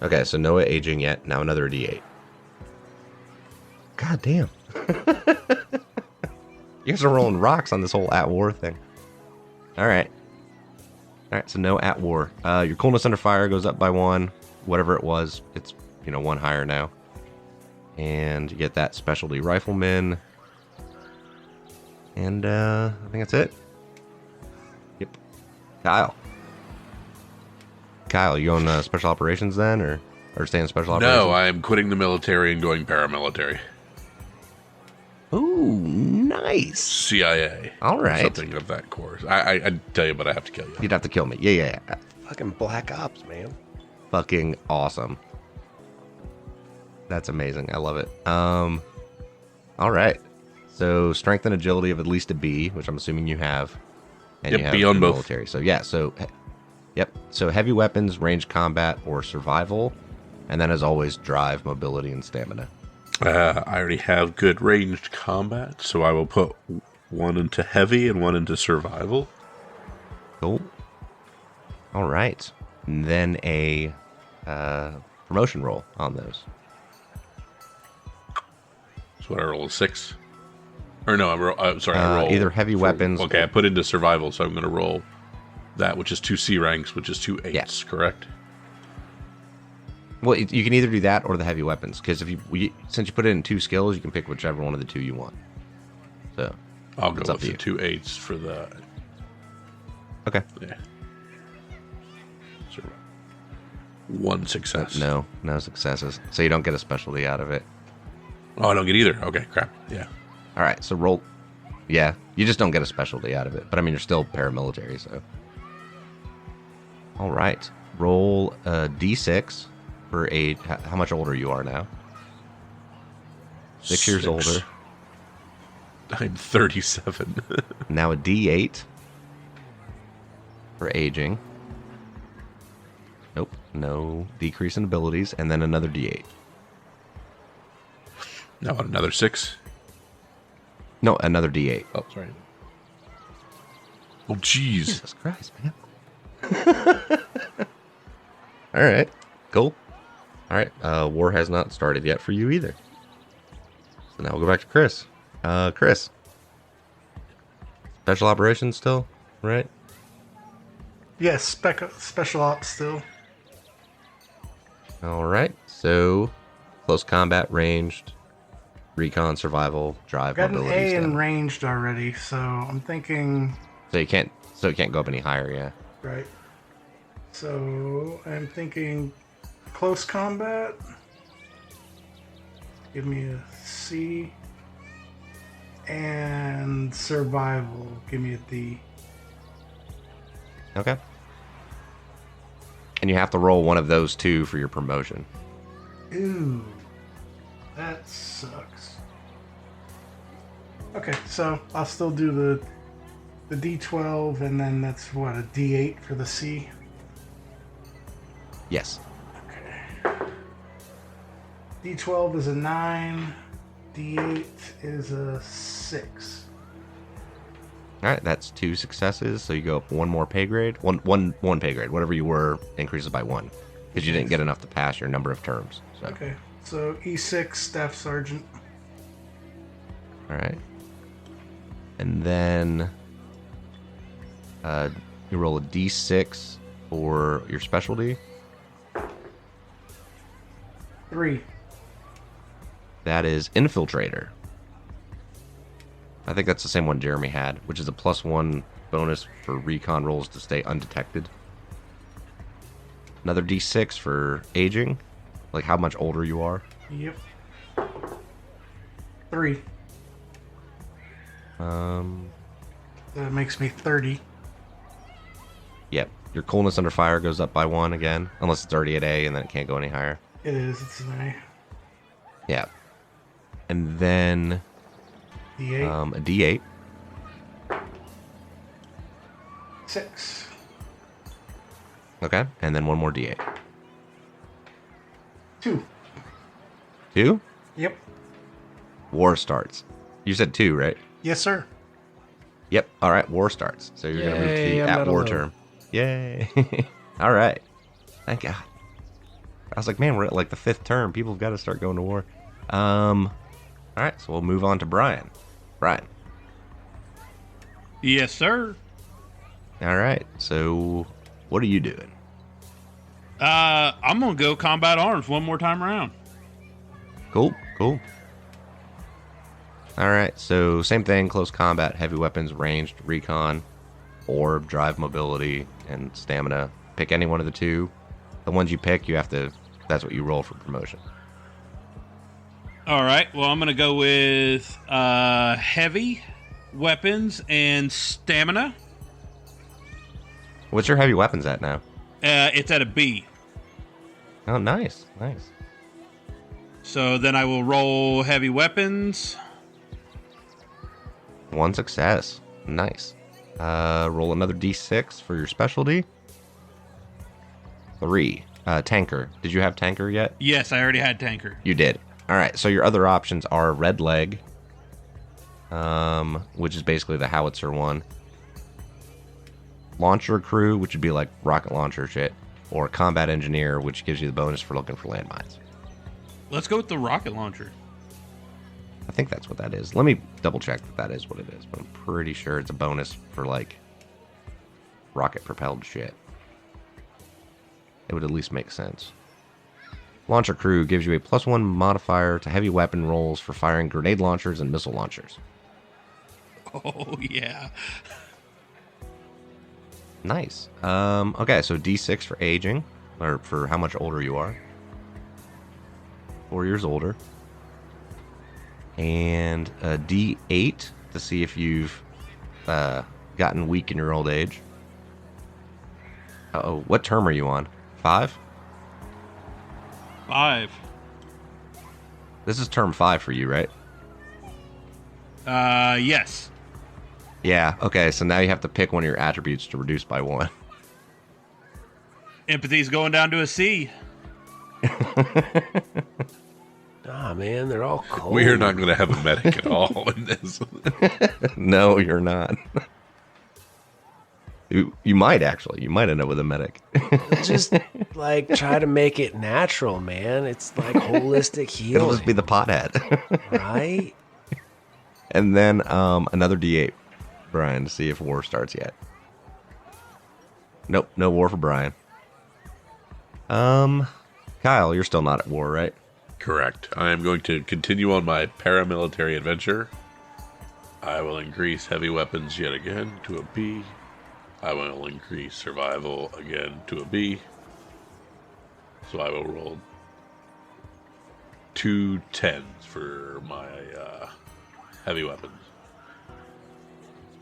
S1: Okay, so no aging yet. Now another D8. God damn. You guys are rolling rocks on this whole at war thing. All right. All right, so no at war. Your coolness under fire goes up by 1. Whatever it was, it's 1 higher now. And you get that specialty rifleman. And I think that's it. Yep. Kyle, you going special operations then, or staying special operations?
S2: No, I am quitting the military and going paramilitary.
S1: Ooh, nice.
S2: CIA.
S1: All right.
S2: Something of that course. I'd tell you, but I have to kill you.
S1: You'd have to kill me. Yeah.
S3: Fucking Black Ops, man.
S1: Fucking awesome. That's amazing. I love it. All right. So strength and agility of at least a B, which I'm assuming you have. And
S2: Yep,
S1: you have
S2: B on
S1: the
S2: both.
S1: military. So yeah, so Yep. So heavy weapons, ranged combat, or survival. And then, as always, drive, mobility, and stamina.
S2: I already have good ranged combat, so I will put one into heavy and one into survival.
S1: Cool. All right. And then a promotion roll on those.
S2: So I roll a 6. Or no, I roll
S1: either heavy weapons.
S2: Okay, I put into survival, so I'm going to roll that, which is 2 C ranks, which is 2 8s,
S1: Yeah.
S2: correct?
S1: Well, you can either do that or the heavy weapons, because since you put it in 2 skills, you can pick whichever one of the 2 you want. So
S2: I'll go
S1: it's up
S2: with
S1: to
S2: the
S1: you.
S2: 2 8s for the...
S1: Okay.
S2: Yeah. So, 1 success.
S1: No successes. So you don't get a specialty out of it.
S2: Oh, I don't get either. Okay, crap. Yeah.
S1: All right, so roll. Yeah, you just don't get a specialty out of it. But I mean, you're still paramilitary, so. All right, roll a d6 for age. How much older you are now? 6 years older.
S2: I'm 37.
S1: Now a d8 for aging. Nope, no decrease in abilities, and then another d8.
S2: Now another 6.
S1: No, another d8.
S2: Oh, sorry. Oh, jeez.
S1: Jesus Christ, man. All right, cool. All right, war has not started yet for you either. So now we'll go back to Chris. Chris. Special operations still, right?
S4: Yes, special ops still.
S1: All right, so close combat, ranged, recon, survival, drive,
S4: Got an
S1: mobility.
S4: A in
S1: stamina.
S4: ranged already, so I'm thinking,
S1: So it can't go up any higher, yeah.
S4: right. So I'm thinking close combat. Give me a C. And survival. Give me a D.
S1: Okay. And you have to roll one of those 2 for your promotion.
S4: Ooh, that sucks. Okay, so I'll still do the D12, and then that's what, a D8 for the C.
S1: Yes.
S4: D12 is a 9. D8 is a 6.
S1: All right, that's 2 successes, so you go up 1 more pay grade. One pay grade. Whatever you were increases by 1, because you didn't get enough to pass your number of terms. So.
S4: Okay, so E6 Staff Sergeant.
S1: All right. And then you roll a d6 for your specialty.
S4: 3.
S1: That is Infiltrator. I think that's the same one Jeremy had, which is a +1 bonus for recon rolls to stay undetected. Another d6 for aging, like how much older you are.
S4: Yep. 3. That makes me 30.
S1: Yep. Your coolness under fire goes up by 1 again, unless it's already at A and then it can't go any higher.
S4: It is, it's an A.
S1: Yeah. And then
S4: D8.
S1: a D8.
S4: 6.
S1: Okay. And then 1 more D8.
S4: 2.
S1: 2?
S4: Yep.
S1: War starts. You said 2, right?
S4: Yes, sir.
S1: Yep. All right. War starts. So you're going to move to
S3: Yay,
S1: the
S3: I'm
S1: at
S3: not
S1: war
S3: alone.
S1: term. Yay. All right. Thank God. I was like, man, we're at like the 5th term. People have got to start going to war. All right. So we'll move on to Brian. Brian.
S5: Yes, sir.
S1: All right. So what are you doing?
S5: I'm gonna go combat arms one more time around.
S1: Cool. Cool. All right. So same thing. Close combat, heavy weapons, ranged, recon, orb, drive, mobility, and stamina. Pick any one of the 2. The ones you pick, you have to. That's what you roll for promotion.
S5: All right. Well, I'm gonna go with heavy weapons and stamina.
S1: What's your heavy weapons at now?
S5: It's at a B.
S1: Oh, nice. Nice.
S5: So then I will roll heavy weapons.
S1: 1 success. Nice. Roll another d6 for your specialty. 3. Tanker. Did you have tanker yet?
S5: Yes, I already had tanker.
S1: You did. All right. So your other options are red leg, which is basically the howitzer one. Launcher crew, which would be like rocket launcher shit, or combat engineer, which gives you the bonus for looking for landmines.
S5: Let's go with the rocket launcher.
S1: I think that's what that is. Let me double check that is what it is, but I'm pretty sure it's a bonus for like rocket propelled shit. It would at least make sense. Launcher crew gives you a +1 modifier to heavy weapon rolls for firing grenade launchers and missile launchers.
S5: Oh, yeah.
S1: Nice. Okay, so D6 for aging, or for how much older you are. 4 years older. And a D8 to see if you've gotten weak in your old age. Uh-oh, what term are you on? 5?
S5: 5.
S1: This is term 5 for you, right?
S5: Yes.
S1: Yeah, okay, so now you have to pick one of your attributes to reduce by 1.
S5: Empathy's going down to a C.
S3: Ah, man, they're all cold.
S2: We are not going to have a medic at all in this.
S1: No, you're not. You might, actually. You might end up with a medic.
S3: Just, like, try to make it natural, man. It's like holistic healing.
S1: It'll just be the pothead.
S3: Right?
S1: And then another D8, Brian, to see if war starts yet. Nope, no war for Brian. Kyle, you're still not at war, right?
S2: Correct. I am going to continue on my paramilitary adventure. I will increase heavy weapons yet again to a B. I will increase survival again to a B. So I will roll 2 10s for my heavy weapons.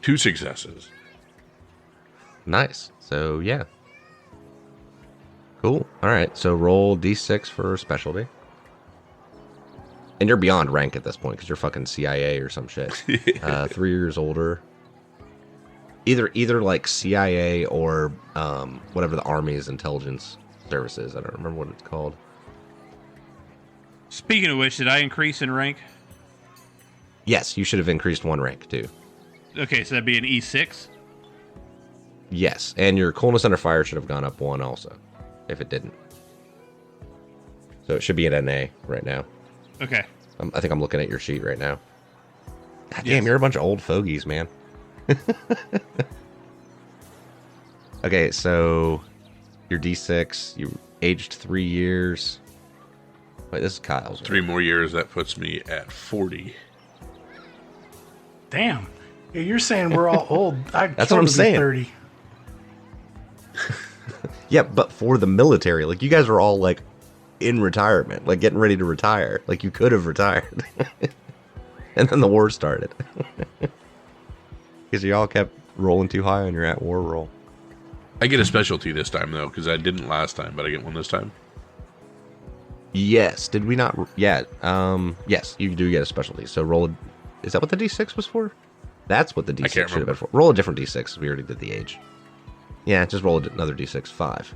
S2: 2 successes.
S1: Nice. So, yeah. Cool. All right, so roll D6 for specialty. And you're beyond rank at this point because you're fucking CIA or some shit. 3 years older. Either like CIA or whatever the Army's intelligence service is. I don't remember what it's called.
S5: Speaking of which, did I increase in rank?
S1: Yes, you should have increased 1 rank too.
S5: Okay, so that'd be an E6?
S1: Yes, and your coolness under fire should have gone up 1 also, if it didn't. So it should be an NA right now.
S5: Okay.
S1: I think I'm looking at your sheet right now. God damn,
S5: Yes.
S1: you're a bunch of old fogies, man. Okay, so your D6, you aged 3 years. Wait, this is Kyle's. Right?
S2: 3 more years, that puts me at 40.
S4: Damn. Yeah, you're saying we're all old.
S1: That's what I'm saying.
S4: 30.
S1: Yeah, but for the military, like you guys are all like in retirement, like getting ready to retire. Like you could have retired. And then the war started. Because you all kept rolling too high on your at war roll.
S2: I get a specialty this time, though, because I didn't last time, but I get one this time.
S1: Yes. Did we not? Yeah. Yes, you do get a specialty. So roll a... Is that what the D6 was for? That's what the D6 should have been for. Roll a different D6. We already did the age. Yeah, just roll another D6. 5.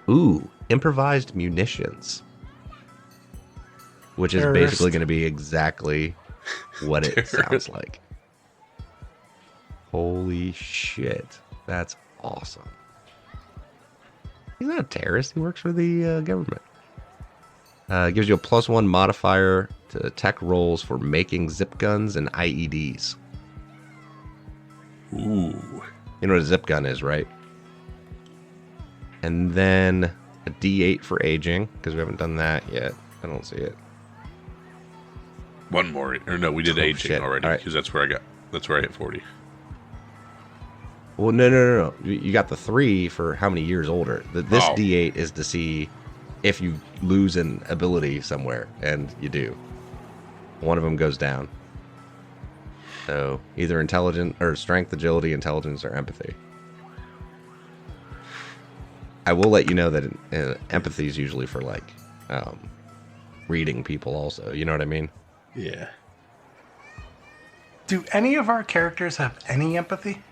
S1: Ooh, improvised munitions. Which is
S4: Terrorist.
S1: basically going to be exactly what it sounds like. Holy shit. That's awesome. He's not a terrorist. He works for the government. Gives you a +1 modifier to tech rolls for making zip guns and IEDs.
S2: Ooh.
S1: You know what a zip gun is, right? And then a D8 for aging, because we haven't done that yet. I don't see it.
S2: One more. Or no, we did
S1: Oh,
S2: aging
S1: shit.
S2: already,
S1: All right.
S2: because that's where I hit 40.
S1: Well, no. You got the 3 for how many years older. This
S2: Oh.
S1: D8 is to see if you lose an ability somewhere, and you do. One of them goes down. So either intelligent or strength, agility, intelligence, or empathy. I will let you know that empathy is usually for like reading people also. You know what I mean?
S2: Yeah.
S4: Do any of our characters have any empathy?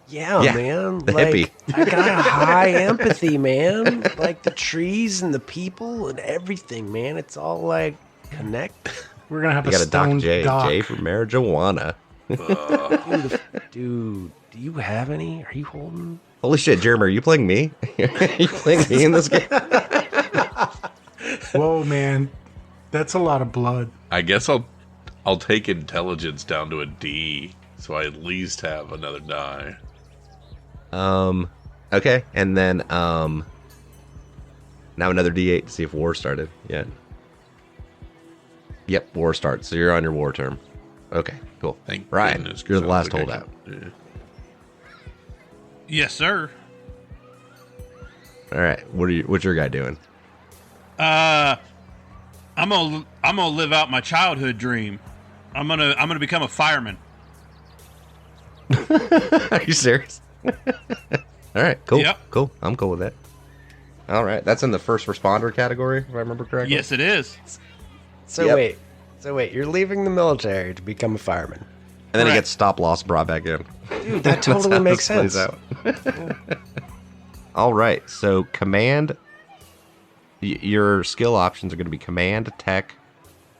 S3: Yeah,
S1: Yeah,
S3: man.
S1: the
S3: Like,
S1: hippie.
S3: I got high empathy, man. Like the trees and the people and everything, man. It's all like connect.
S4: We're gonna have
S1: You
S4: a
S1: got a Doc
S4: stoned
S1: J.
S4: doc.
S1: J for marijuana.
S3: Dude, do you have any? Are you holding?
S1: Holy shit, Jeremy, are you playing me? Are you playing me in this game?
S4: Whoa, man, that's a lot of blood.
S2: I guess I'll take intelligence down to a D, so I at least have another die.
S1: Okay, and then now another D8 to see if war started. Yeah. Yep, war starts. So you're on your war term. Okay, cool.
S2: Thank
S1: Brian,
S2: goodness,
S1: you're the
S2: 'cause I
S1: last
S2: don't think I
S1: holdout.
S2: can- yeah.
S5: Yes, sir.
S1: All right, what's your guy doing?
S5: I'm gonna live out my childhood dream. I'm gonna become a fireman.
S1: Are you serious? All right, cool.
S5: Yep.
S1: Cool. I'm cool with that. All right, that's in the first responder category, if I remember correctly.
S5: Yes, it is.
S3: So
S1: Yep.
S3: wait, you're leaving the military to become a fireman.
S1: And then he
S5: Correct.
S1: gets stop loss brought back in.
S3: Dude, that
S1: That's
S3: totally
S1: how
S3: makes
S1: this plays
S3: sense.
S1: out. All right, so command. Your skill options are going to be command, tech,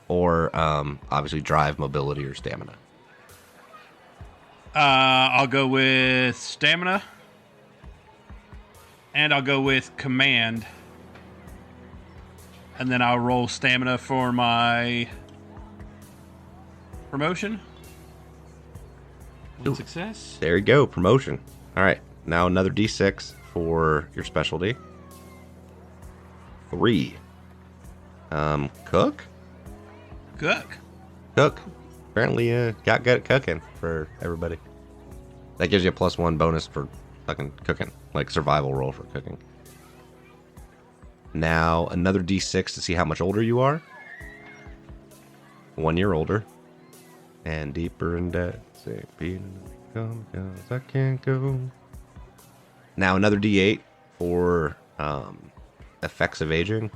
S1: or obviously drive, mobility, or stamina.
S5: I'll go with stamina, and I'll go with command, and then I'll roll stamina for my promotion. One success.
S1: There you go, promotion. All right, now another D6 for your specialty. 3. Cook?
S5: Cook.
S1: Cook. Apparently, got good at cooking for everybody. That gives you a +1 bonus for fucking cooking, like survival roll for cooking. Now, another D6 to see how much older you are. 1 year older. And deeper in debt. Say, Peter, come, 'cause I can't go. Now, another D8 for effects of aging.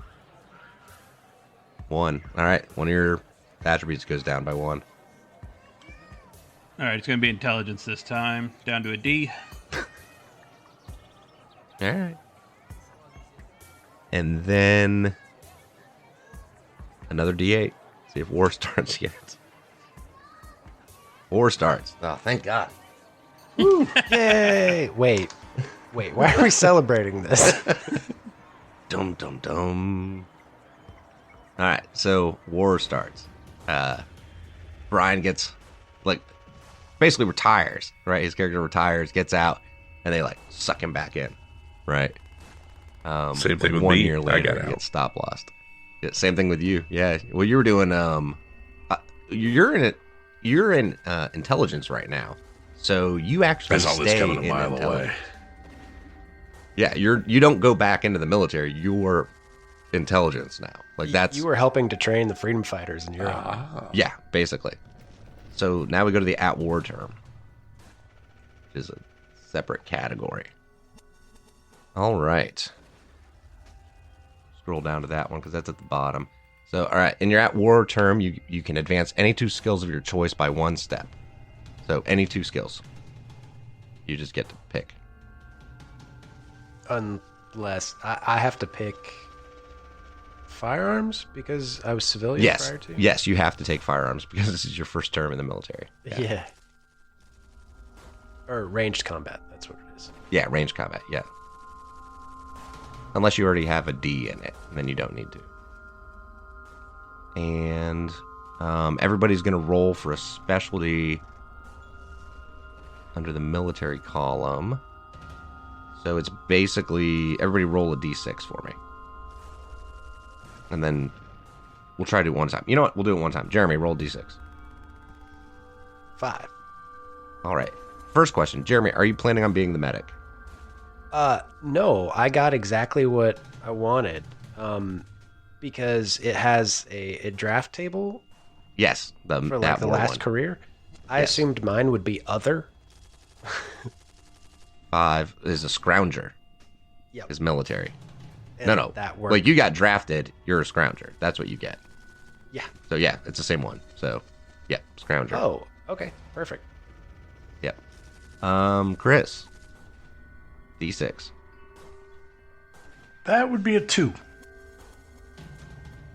S1: 1. All right, one of your attributes goes down by 1.
S5: All right, it's gonna be intelligence this time, down to a D.
S1: All right. And then another D8. See if war starts yet. War starts. Oh, thank God.
S3: Yay! Wait, why are we celebrating this?
S1: Dum dum dum. All right, so war starts. Brian gets basically retires, right? His character retires, gets out, and they suck him back in, right?
S2: Same thing with
S1: 1
S2: me.
S1: year
S2: I
S1: later,
S2: got
S1: he
S2: out.
S1: gets stop lost. Yeah, same thing with you. Yeah. Well, you were doing you're in it. You're in intelligence right now, so you actually
S2: I saw this
S1: stay
S2: coming a
S1: in
S2: mile
S1: intelligence.
S2: away.
S1: Yeah, you don't go back into the military. You're intelligence now. That's
S3: You were helping to train the freedom fighters in Europe.
S1: yeah, basically. So now we go to the at war term, which is a separate category. All right. Scroll down to that one because that's at the bottom. So, all right, in your at war term, you can advance any 2 skills of your choice by 1 step. So, any 2 skills. You just get to pick.
S3: Unless I have to pick firearms because I was civilian
S1: Yes.
S3: prior to.
S1: Yes, you have to take firearms because this is your first term in the military.
S3: Yeah. Or ranged combat. That's what it is.
S1: Yeah, range combat, yeah. Unless you already have a D in it, then you don't need to. And everybody's going to roll for a specialty under the military column. So it's basically everybody roll a D6 for me. And then we'll try to do it one time. You know what? We'll do it one time. Jeremy, roll D6.
S3: 5.
S1: All right. First question. Jeremy, are you planning on being the medic?
S3: No, I got exactly what I wanted. Because it has a draft table
S1: Yes.
S3: for like
S1: that
S3: the
S1: war
S3: last
S1: one.
S3: career. I
S1: Yes.
S3: assumed mine would be other.
S1: 5 is a scrounger.
S3: Yep.
S1: Is military.
S3: And
S1: No.
S3: That worked.
S1: Like you got drafted, you're a scrounger. That's what you get.
S3: Yeah.
S1: So yeah, it's the same one. So yeah, scrounger.
S3: Oh, okay. Perfect.
S1: Yep. Chris. D6.
S4: That would be a 2.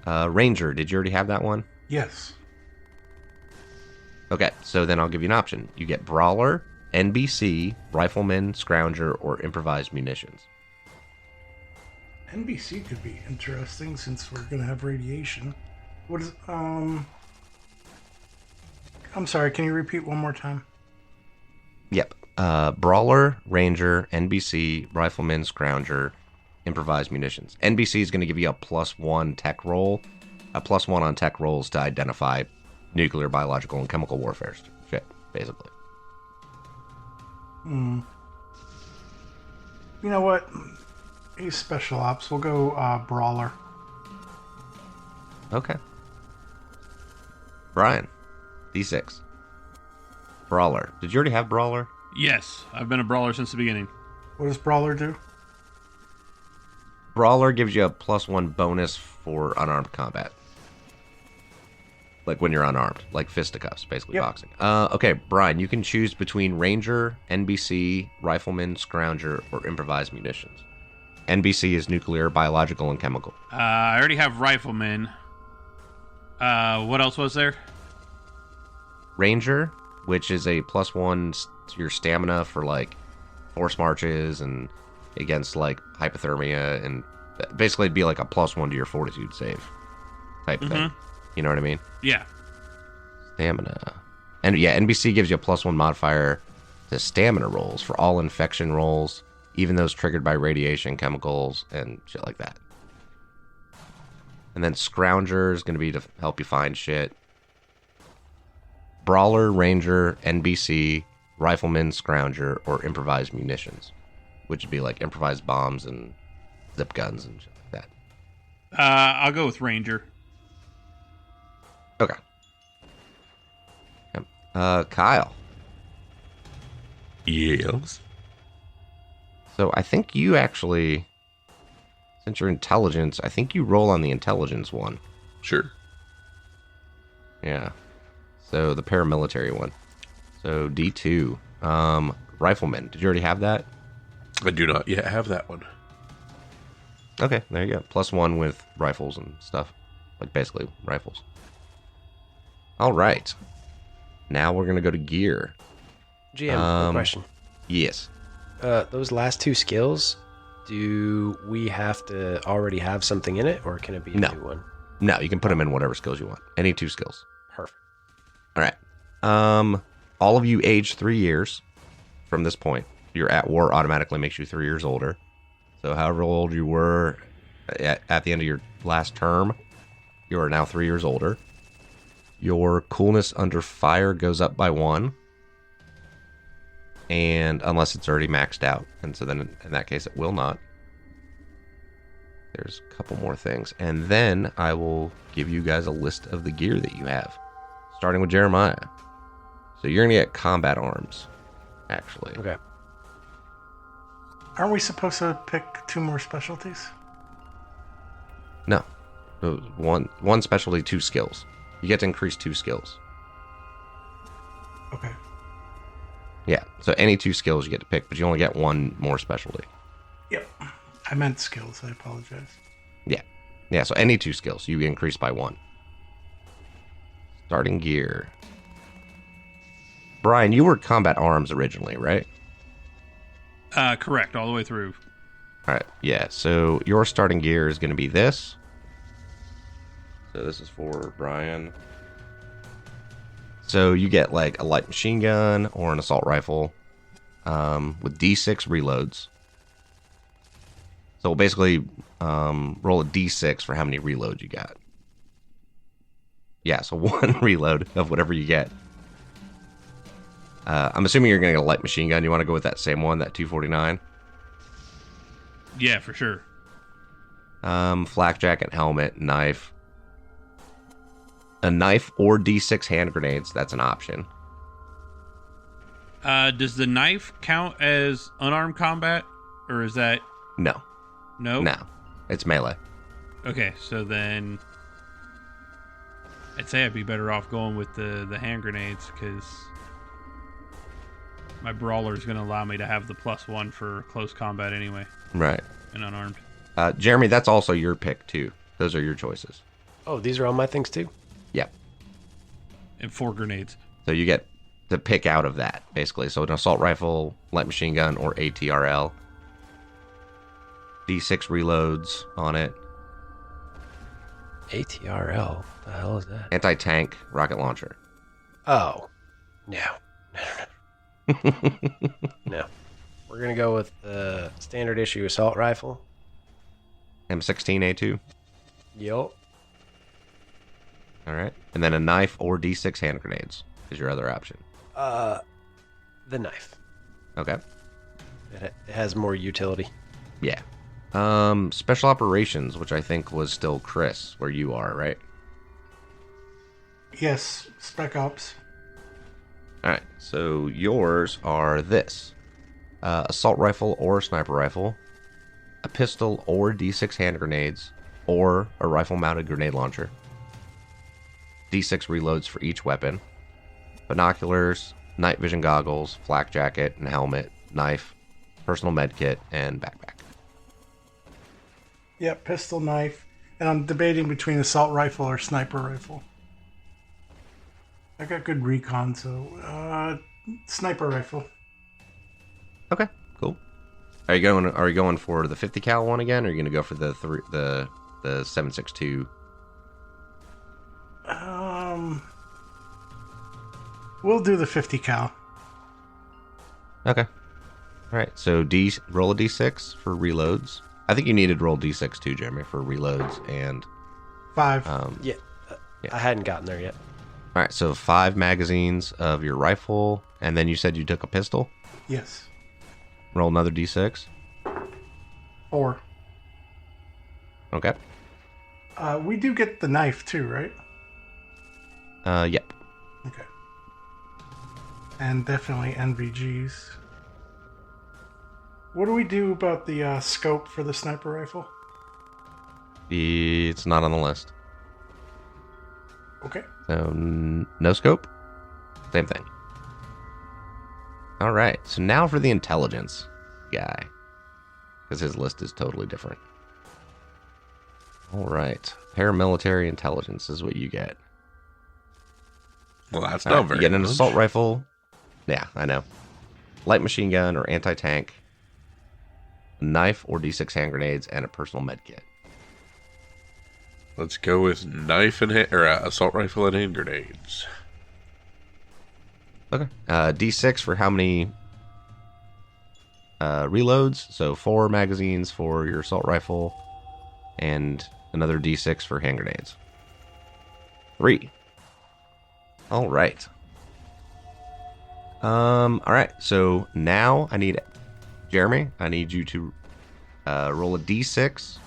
S1: Ranger, did you already have that one?
S4: Yes.
S1: Okay, so then I'll give you an option. You get Brawler, NBC, Rifleman, Scrounger, or Improvised Munitions.
S4: NBC could be interesting since we're going to have radiation. What is, I'm sorry, can you repeat one more time?
S1: Yep. Brawler, Ranger, NBC, Rifleman, Scrounger, Improvised Munitions. NBC is going to give you a +1 tech roll. A +1 on tech rolls to identify nuclear, biological, and chemical warfare shit, basically.
S4: You know what? He's special ops. We'll go Brawler.
S1: Okay. Brian, D6. Brawler. Did you already have Brawler?
S5: Yes, I've been a brawler since the beginning.
S4: What does Brawler do?
S1: Brawler gives you a +1 bonus for unarmed combat. Like when you're unarmed, like fisticuffs, basically.
S4: Yep.
S1: Boxing. Okay, Brian, you can choose between Ranger, NBC, Rifleman, Scrounger, or Improvised Munitions. NBC is nuclear, biological, and chemical.
S5: I already have rifleman. What else was there?
S1: Ranger, which is a +1 to your stamina for like force marches and against like hypothermia, and basically it'd be like a +1 to your fortitude save type thing. You know what I mean?
S5: Yeah.
S1: Stamina. And yeah, NBC gives you a +1 modifier to stamina rolls for all infection rolls, even those triggered by radiation, chemicals, and shit like that. And then Scrounger is going to be to help you find shit. Brawler, Ranger, NBC, Rifleman, Scrounger, or Improvised Munitions, which would be like improvised bombs and zip guns and shit like that.
S5: I'll go with ranger.
S1: Okay. Yep. Kyle.
S2: Yes.
S1: So I think you actually, since you're intelligence, I think you roll on the intelligence one.
S2: Sure.
S1: Yeah. So the paramilitary one. So D2. Rifleman. Did you already have that?
S2: I do not yet have that one.
S1: Okay, there you go. +1 with rifles and stuff. Like basically rifles. All right. Now we're going to go to gear.
S3: GM, one question.
S1: Yes.
S3: Those last 2 skills, do we have to already have something in it, or can it be a
S1: No.
S3: new one?
S1: No, you can put them in whatever skills you want. Any 2 skills.
S3: Perfect.
S1: All right. All of you age 3 years from this point. You're at war automatically makes you 3 years older. So however old you were at the end of your last term, you are now 3 years older. Your coolness under fire goes up by 1. And unless it's already maxed out. And so then in that case, it will not. There's a couple more things. And then I will give you guys a list of the gear that you have. Starting with Jeremiah. So you're going to get combat arms, actually.
S3: Okay.
S4: Aren't we supposed to pick 2 more specialties?
S1: No. One specialty, 2 skills. You get to increase 2 skills.
S4: Okay.
S1: Yeah, so any 2 skills you get to pick, but you only get 1 more specialty.
S4: Yep. I meant skills. I apologize.
S1: Yeah. Yeah, so any 2 skills, you increase by 1. Starting gear. Brian, you were combat arms originally, right?
S5: Correct, all the way through.
S1: All right, yeah, so your starting gear is going to be this. So this is for Brian. So you get like a light machine gun or an assault rifle with D6 reloads. So we'll basically roll a D6 for how many reloads you got. Yeah, so 1 reload of whatever you get. I'm assuming you're going to get a light machine gun. You want to go with that same one, that 249?
S5: Yeah, for sure.
S1: Flak jacket, helmet, knife. A knife or D6 hand grenades. That's an option.
S5: Does the knife count as unarmed combat? Or is that...
S1: No.
S5: No?
S1: No. It's melee.
S5: Okay, so then... I'd say I'd be better off going with the hand grenades, because... My brawler is going to allow me to have the +1 for close combat anyway,
S1: Right.
S5: and unarmed.
S1: Jeremy, that's also your pick, too. Those are your choices.
S3: Oh, these are all my things too?
S1: Yep.
S5: And 4 grenades.
S1: So you get to pick out of that, basically. So an assault rifle, light machine gun, or ATRL. D6 reloads on it.
S3: ATRL? What the hell is that?
S1: Anti-tank rocket launcher.
S3: Oh. No. No. We're going to go with the standard issue assault rifle.
S1: M16A2.
S3: Yup.
S1: All right. And then a knife or D6 hand grenades is your other option.
S3: The knife.
S1: Okay.
S3: It has more utility.
S1: Yeah. Special operations, which I think was still Chris, where you are, right?
S4: Yes, Spec Ops.
S1: All right. So yours are this: assault rifle or sniper rifle, a pistol or D6 hand grenades, or a rifle-mounted grenade launcher. D6 reloads for each weapon. Binoculars, night vision goggles, flak jacket and helmet, knife, personal med kit, and backpack.
S4: Yep, pistol, knife. And I'm debating between assault rifle or sniper rifle. I got good recon, so sniper rifle.
S1: Okay, cool. Are you going for the 50 cal one again, or are you going to go for the 7.62?
S4: We'll do the 50 cal.
S1: Okay. All right. So roll a d6 for reloads. I think you needed to roll d6 too, Jeremy, for reloads and
S4: 5.
S3: Yeah.
S1: Yeah.
S3: I hadn't gotten there yet.
S1: All right. So 5 magazines of your rifle, and then you said you took a pistol.
S4: Yes.
S1: Roll another d6.
S4: 4.
S1: Okay.
S4: We do get the knife too, right?
S1: Yep.
S4: Okay. And definitely NVGs. What do we do about the scope for the sniper rifle?
S1: It's not on the list.
S4: Okay.
S1: So no scope. Same thing. All right. So now for the intelligence guy, because his list is totally different. All right. Paramilitary intelligence is what you get.
S2: Well, that's
S1: All
S2: not
S1: right,
S2: very
S1: you get an
S2: much.
S1: assault rifle. Yeah, I know. Light machine gun or anti-tank. A knife or D6 hand grenades, and a personal med kit.
S2: Let's go with knife and assault rifle and hand grenades.
S1: Okay. D6 for how many reloads? So 4 magazines for your assault rifle, and another D6 for hand grenades. 3. All right. All right. So now I need Jeremy. I need you to roll a D6,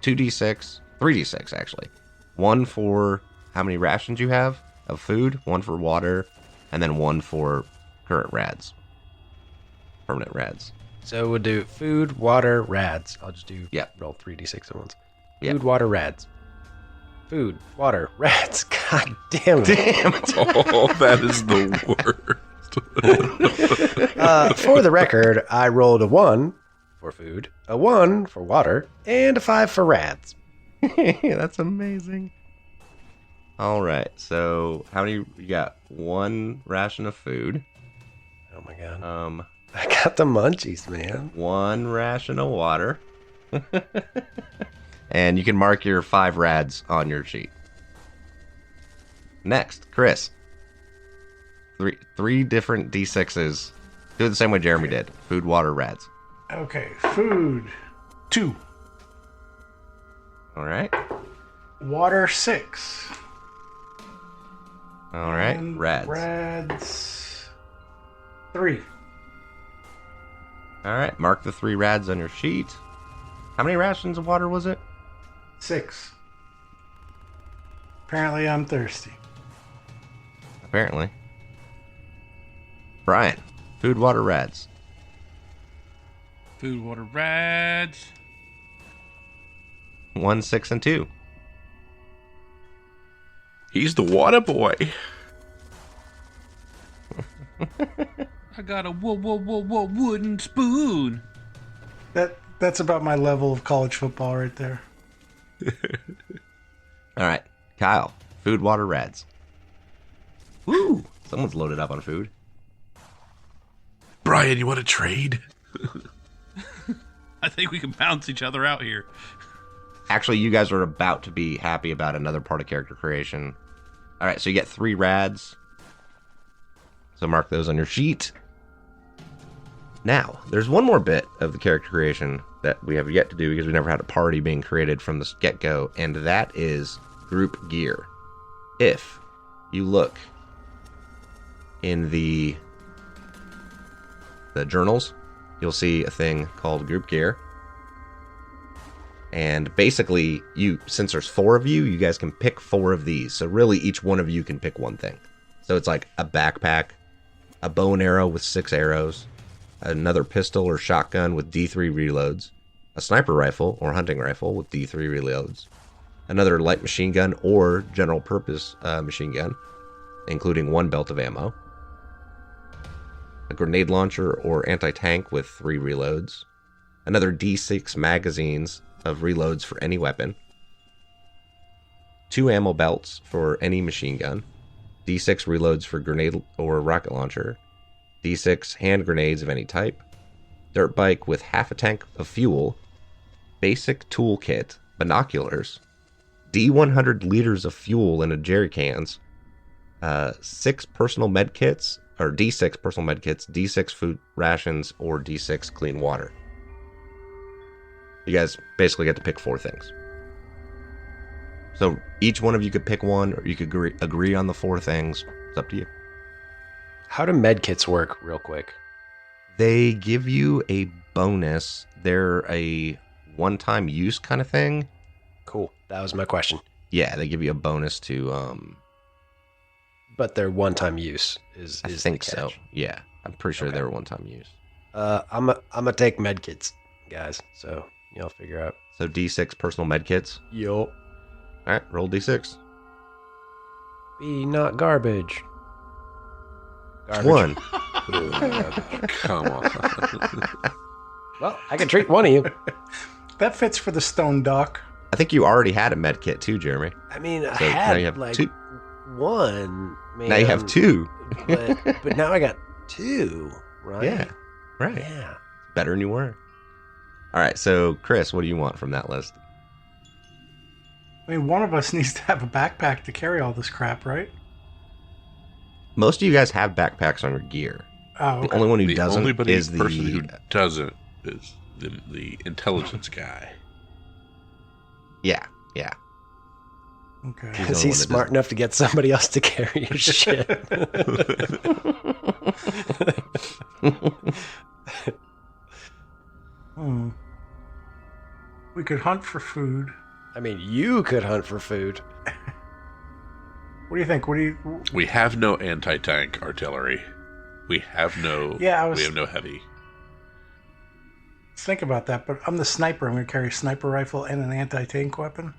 S1: 2d6, 3d6 actually. 1 for how many rations you have of food, 1 for water, and then 1 for current rads. Permanent rads.
S3: So we'll do food, water, rads. I'll just do roll 3d6 at once.
S1: Yep.
S3: Food, water, rads. Food, water, rats. God damn it.
S1: Damn it.
S2: Oh, that is the worst.
S3: For the record, I rolled a 1 for food, a 1 for water, and a 5 for rats.
S1: That's amazing. All right. So how many you got? 1 ration of food.
S3: Oh my god. I got the munchies, man.
S1: 1 ration of water. And you can mark your 5 rads on your sheet. Next, Chris. 3 different D6s. Do it the same way Jeremy did. Food, water, rads.
S4: Okay. Food. 2.
S1: All right.
S4: Water 6.
S1: All right.
S4: And
S1: Rads.
S4: Rads 3.
S1: All right. Mark the 3 rads on your sheet. How many rations of water was it?
S4: 6. Apparently I'm thirsty.
S1: Apparently. Brian. Food, water, rads.
S5: Food, water, rads.
S1: 1, 6, and 2.
S2: He's the water boy.
S5: I got a wooden spoon.
S4: That's about my level of college football right there.
S1: All right, Kyle. Food, water, reds. Woo! Someone's loaded up on food.
S2: Brian, you want to trade?
S5: I think we can bounce each other out here.
S1: Actually, you guys are about to be happy about another part of character creation. All right, so you get 3 rads. So mark those on your sheet. Now, there's one more bit of the character creation that we have yet to do because we never had a party being created from the get-go, and that is group gear. If you look in the journals, you'll see a thing called group gear. And basically, since there's 4 of you, you guys can pick 4 of these. So really, each one of you can pick one thing. So it's like a backpack, a bow and arrow with 6 arrows, another pistol or shotgun with D3 reloads, a sniper rifle or hunting rifle with D3 reloads, another light machine gun or general purpose machine gun, including 1 belt of ammo, a grenade launcher or anti-tank with 3 reloads, another D6 magazines of reloads for any weapon, 2 ammo belts for any machine gun, D6 reloads for grenade or rocket launcher, D6 hand grenades of any type, dirt bike with half a tank of fuel, basic toolkit, binoculars, D100 liters of fuel in a jerry cans, 6 personal med kits, or D6 personal med kits, D6 food rations, or D6 clean water. You guys basically get to pick 4 things. So each one of you could pick one, or you could agree on the 4 things. It's up to you.
S3: How do medkits work, real quick?
S1: They give you a bonus. They're a one-time use kind of thing.
S3: Cool. That was my question.
S1: Yeah, they give you a bonus to...
S3: But their one-time use is
S1: I
S3: the
S1: think
S3: catch.
S1: so. Yeah, I'm pretty sure
S3: Okay.
S1: they were one-time use.
S3: I'm gonna take medkits, guys. So y'all figure out.
S1: So D6 personal med kits.
S3: Yo.
S1: All right, roll D6.
S3: Be not garbage. Garbage.
S1: 1.
S2: Come on.
S3: Well, I can treat one of you.
S4: That fits for the stone dock.
S1: I think you already had a med kit too, Jeremy.
S3: I mean, I
S1: So now
S3: had
S1: you have
S3: like
S1: 2.
S3: one. Man,
S1: Now you have 2.
S3: but now I got 2. Right?
S1: Yeah, right.
S3: Yeah.
S1: Better than you were. All right, so Chris, what do you want from that list?
S4: I mean, one of us needs to have a backpack to carry all this crap, right?
S1: Most of you guys have backpacks on your gear.
S4: Oh,
S1: The
S4: okay.
S1: only one who
S2: The
S1: doesn't
S2: only
S1: is
S2: person who
S1: the...
S2: doesn't is the intelligence guy.
S1: Yeah.
S4: Okay.
S1: He's the
S3: Is
S1: only
S3: he
S1: one that
S3: smart enough to get somebody else to carry your shit?
S4: We could hunt for food.
S3: I mean, you could hunt for food.
S4: What do you think? What do you?
S2: We have no anti-tank artillery. We have no.
S4: Yeah, I was-
S2: We have no heavy.
S4: Let's think about that. But I'm the sniper. I'm going to carry a sniper rifle and an anti-tank weapon.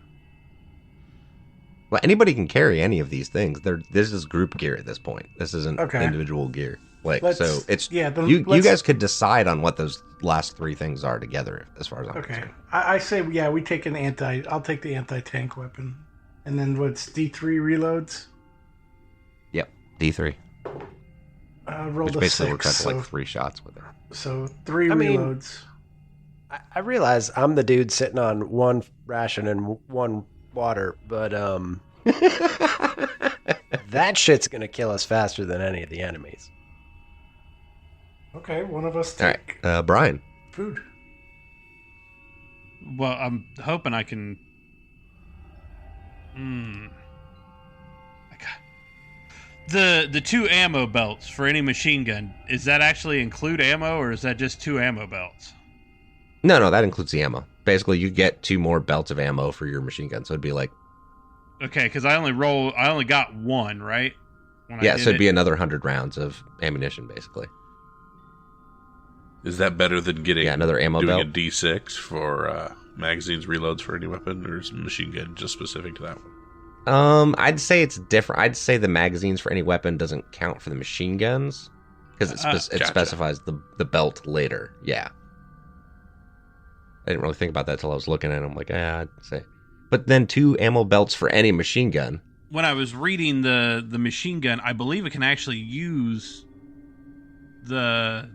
S1: Well, anybody can carry any of these things. This is group gear at this point. This isn't
S4: Okay.
S1: individual gear. Like,
S4: Let's-
S1: so it's
S4: yeah, then
S1: you
S4: let's-
S1: guys could decide on what those last 3 things are together, as far as I'm
S4: Okay.
S1: concerned.
S4: I say, yeah, we take I'll take the anti-tank weapon. And then what's D3 reloads?
S1: Yep, D3,
S4: Rolled
S1: which
S4: a
S1: basically
S4: 6.
S1: works out to
S4: So,
S1: like 3 shots with it.
S4: so 3
S3: I mean-
S4: reloads.
S3: I realize I'm the dude sitting on 1 ration and 1 water, but that shit's gonna kill us faster than any of the enemies.
S4: Okay, one of us
S1: All
S4: take
S1: right, Brian.
S4: food.
S5: Well, I'm hoping I can. The 2 ammo belts for any machine gun. Is that actually include ammo, or is that just 2 ammo belts?
S1: No, that includes the ammo. Basically, you get 2 more belts of ammo for your machine gun, so it'd be like
S5: Okay, because I only got 1, right? When I
S1: yeah,
S5: did
S1: so it'd
S5: it?
S1: be another 100 rounds of ammunition, basically.
S2: Is that better than getting
S1: Another ammo
S2: doing
S1: belt.
S2: a D6 for magazines reloads for any weapon, or is machine gun just specific to that one?
S1: I'd say it's different. I'd say the magazines for any weapon doesn't count for the machine guns. Because it
S2: Gotcha.
S1: specifies the belt later. Yeah. I didn't really think about that till I was looking at it. I'm like, I'd say. But then 2 ammo belts for any machine gun.
S5: When I was reading the machine gun, I believe it can actually use a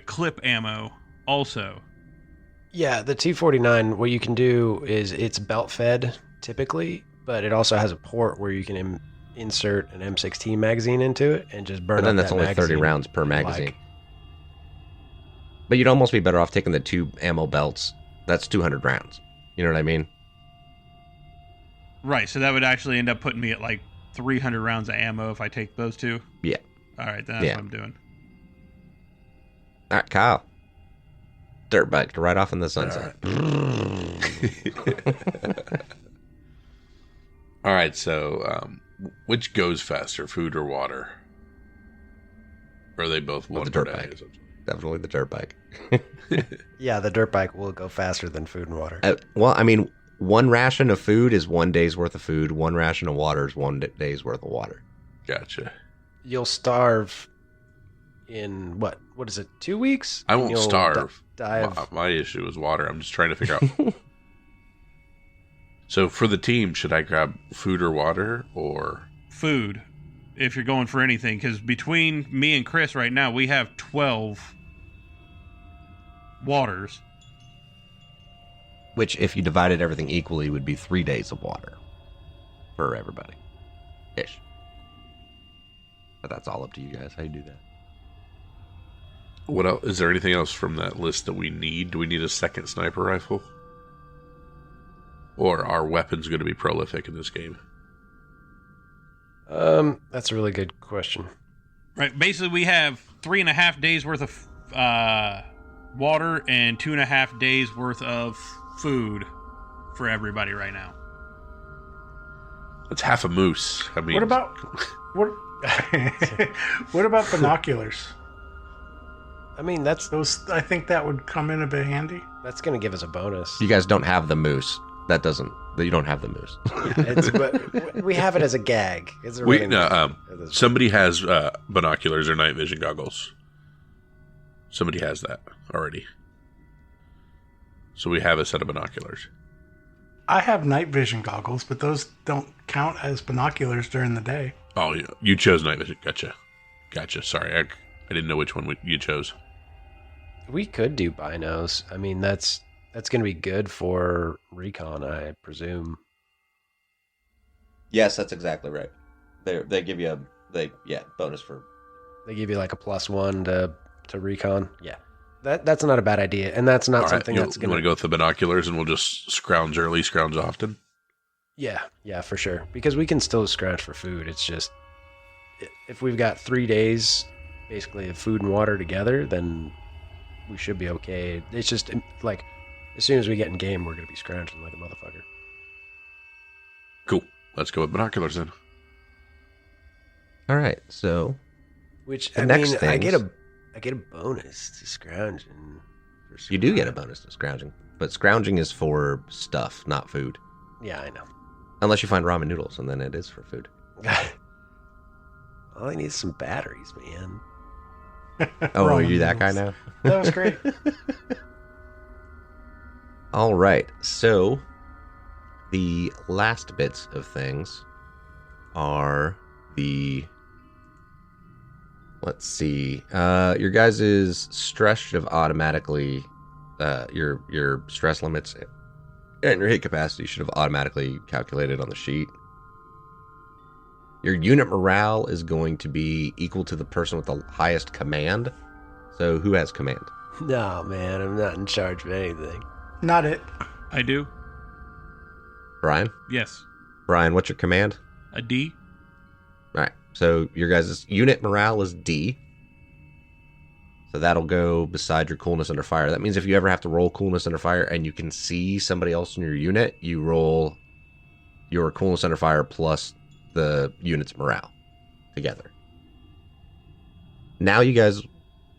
S5: clip ammo also.
S3: Yeah, the T49, what you can do is it's belt fed typically, but it also has a port where you can insert an M16 magazine into it and just burn
S1: But then
S3: up
S1: that's
S3: that
S1: only 30
S3: magazine
S1: rounds per
S3: in,
S1: magazine.
S3: like-
S1: But you'd almost be better off taking the 2 ammo belts. That's 200 rounds. You know what I mean?
S5: Right, so that would actually end up putting me at like 300 rounds of ammo if I take those 2.
S1: Yeah.
S5: All right, then that's
S1: Yeah.
S5: what I'm doing.
S1: All right, Kyle. Dirt bike to ride off in the sunset.
S2: All right, so which goes faster, food or water? Or are they both
S1: Well,
S2: one
S1: the
S2: per
S1: dirt
S2: day?
S1: bike. Definitely the dirt bike.
S3: Yeah, the dirt bike will go faster than food and water.
S1: Well, I mean, 1 ration of food is 1 day's worth of food. 1 ration of water is 1 day's worth of water.
S2: Gotcha.
S3: You'll starve in what is it, 2 weeks?
S2: I
S3: And
S2: won't
S3: you'll
S2: starve.
S3: Die of
S2: My issue is water. I'm just trying to figure out. So for the team, should I grab food or water or?
S5: Food, if you're going for anything, because between me and Chris right now, we have 12 waters.
S1: Which, if you divided everything equally, would be 3 days of water for everybody. Ish. But that's all up to you guys how you do that.
S2: What else? Is there anything else from that list that we need? Do we need a second sniper rifle? Or are weapons going to be prolific in this game?
S3: That's a really good question.
S5: Right, basically we have 3.5 days worth of water and 2.5 days worth of food for everybody right now.
S2: That's half a moose. I mean,
S4: What about what? What about binoculars?
S3: I mean, that's
S4: I think that would come in a bit handy.
S3: going to give us a bonus.
S1: You guys don't have the moose. You don't have the moose.
S3: But we have it as a gag. It's a
S2: we,
S3: running
S2: no,
S3: gag at this
S2: somebody has binoculars or night vision goggles. Somebody has that already. So we have a set of binoculars.
S4: I have night vision goggles, but those don't count as binoculars during the day.
S2: Oh, yeah. You chose night vision. Gotcha. Sorry. I didn't know which one you chose.
S3: We could do binos. I mean, that's going to be good for recon, I presume.
S1: Yes, that's exactly right. They give you bonus for.
S3: They give you like a +1 to recon. Yeah, that's not a bad idea, and that's not
S2: All right,
S3: something that's
S2: you
S3: going
S2: want to go with the binoculars, and we'll just scrounge early, scrounge often.
S3: Yeah, for sure. Because we can still scratch for food. It's just if we've got 3 days, basically of food and water together, then we should be okay. It's just like as soon as we get in game, we're going to be scrounging like a motherfucker.
S2: Cool. Let's go with binoculars then.
S1: All right, so
S3: Which
S1: The
S3: I
S1: next
S3: mean, I get
S1: things-
S3: a bonus to scrounging.
S1: you do get a bonus to scrounging, but scrounging is for stuff, not food.
S3: Yeah, I know.
S1: Unless you find ramen noodles, and then it is for food.
S3: All I need is some batteries, man.
S1: Oh, are
S4: Ramen
S1: you that guy
S4: noodles.
S1: now?
S4: That was great.
S1: All right, so the last bits of things are the. Let's see. Your guys' stress should have automatically. Your stress limits and your hit capacity should have automatically calculated on the sheet. Your unit morale is going to be equal to the person with the highest command. So who has command?
S3: No, man, I'm not in charge of anything.
S4: Not it.
S5: I do.
S1: Brian?
S5: Yes.
S1: Brian, what's your command?
S5: A D.
S1: All right. So your guys' unit morale is D. So that'll go beside your coolness under fire. That means if you ever have to roll coolness under fire and you can see somebody else in your unit, you roll your coolness under fire plus the unit's morale together. Now you guys,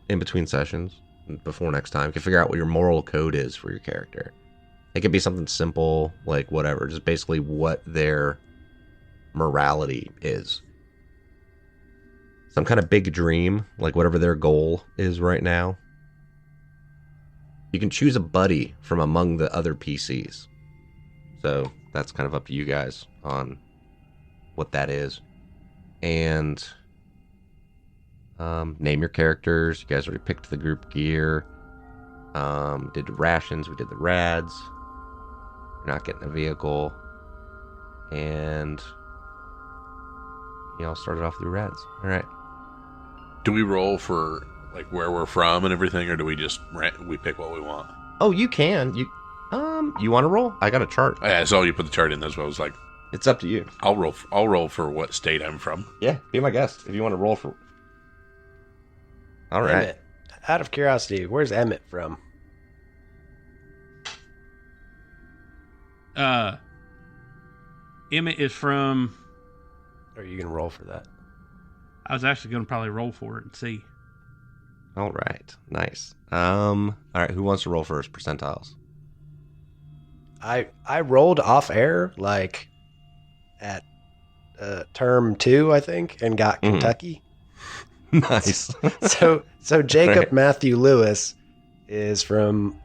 S1: in between sessions, before next time, can figure out what your moral code is for your character. It could be something simple, like whatever, just basically what their morality is. some kind of big dream, like whatever their goal is right now. You can choose a buddy from among the other PCs. So that's kind of up to you guys on what that is. And name your characters. You guys already picked the group gear. Did the rations. We did the rads. You're not getting a vehicle. And you all started off through rads. All right.
S2: Do we roll for like where we're from and everything, or do we just we pick what we want?
S1: Oh, you can. You want to roll? I got a chart.
S2: I saw you put the chart in. That's what I was like.
S1: It's up to you.
S2: I'll roll for what state I'm from.
S1: Yeah, be my guest if you want to roll for. All right.
S3: Emmett. Out of curiosity, where's Emmett from?
S5: Emmett is from.
S3: Or are you gonna roll for that?
S5: I was actually going to probably roll for it and see.
S1: All right. Nice. All right. Who wants to roll first? Percentiles.
S3: I rolled off air like at term 2, I think, and got Kentucky.
S1: Nice.
S3: So Jacob
S1: Right.
S3: Matthew Lewis is from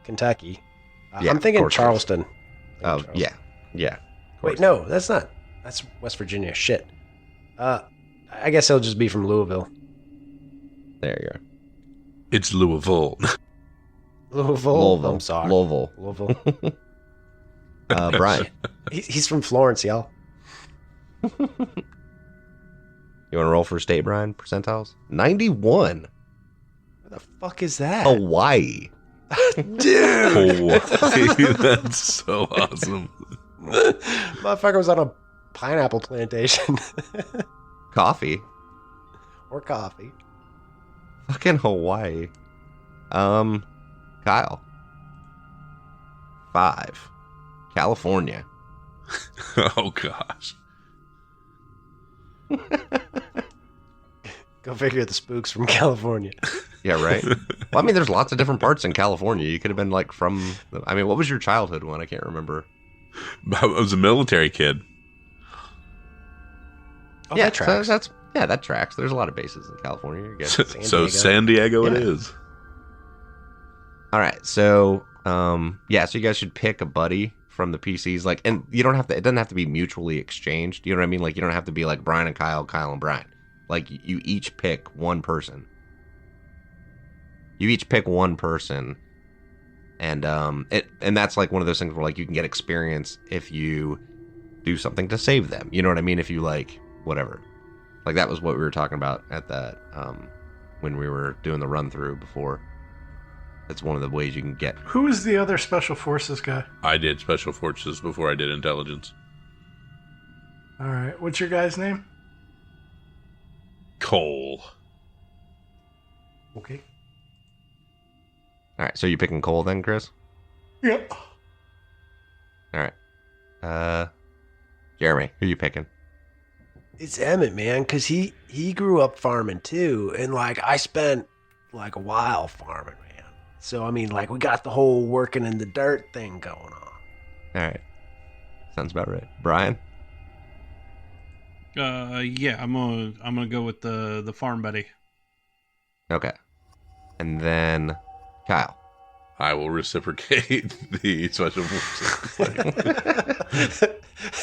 S3: Kentucky.
S1: Yeah,
S3: I'm
S1: of
S3: thinking
S1: course he is.
S3: Charleston.
S1: Oh, yeah. Yeah.
S3: Wait, no, that's not. That's West Virginia. Shit. I guess he'll just be from Louisville.
S1: There you go.
S2: It's Louisville.
S3: Louisville. I'm sorry.
S1: Louisville. Brian,
S3: He's from Florence, y'all.
S1: you want to roll for state, Brian? Percentiles? 91.
S3: Where the fuck is that?
S1: Hawaii.
S3: Dude!
S2: Hawaii. That's so awesome.
S3: Motherfucker was on a pineapple plantation.
S1: Coffee.
S3: Or coffee.
S1: Fucking Hawaii. Kyle. 5. California.
S2: Oh gosh.
S3: Go figure, the spooks from California.
S1: Yeah, right? Well, I mean, there's lots of different parts in California. You could have been like from... I mean, what was your childhood one? I can't remember.
S2: I was a military kid.
S3: Oh,
S1: Yeah,
S3: that tracks.
S1: that tracks. There's a lot of bases in California. You're good.
S2: So San Diego it
S1: Yeah.
S2: is.
S1: All right, so so you guys should pick a buddy from the PCs, like, and you don't have to. It doesn't have to be mutually exchanged. You know what I mean? Like, you don't have to be like Brian and Kyle, Kyle and Brian. Like, you each pick one person. You each pick one person, and that's like one of those things where like you can get experience if you do something to save them. You know what I mean? If you like whatever, like that was what we were talking about at that when we were doing the run through before. That's one of the ways you can get.
S4: Who is the other special forces guy?
S2: I did special forces before I did intelligence.
S4: All right, what's your guy's name?
S2: Cole.
S4: Okay.
S1: All right, so you picking Cole then, Chris?
S4: Yep.
S1: All right. Jeremy, who you picking?
S3: It's Emmett, man, because he grew up farming too. And like, I spent like a while farming, man. So, I mean, like, we got the whole working in the dirt thing going on.
S1: All right. Sounds about right. Brian?
S5: Yeah, I'm gonna go with the farm buddy.
S1: Okay. And then Kyle.
S2: I will reciprocate the special forces.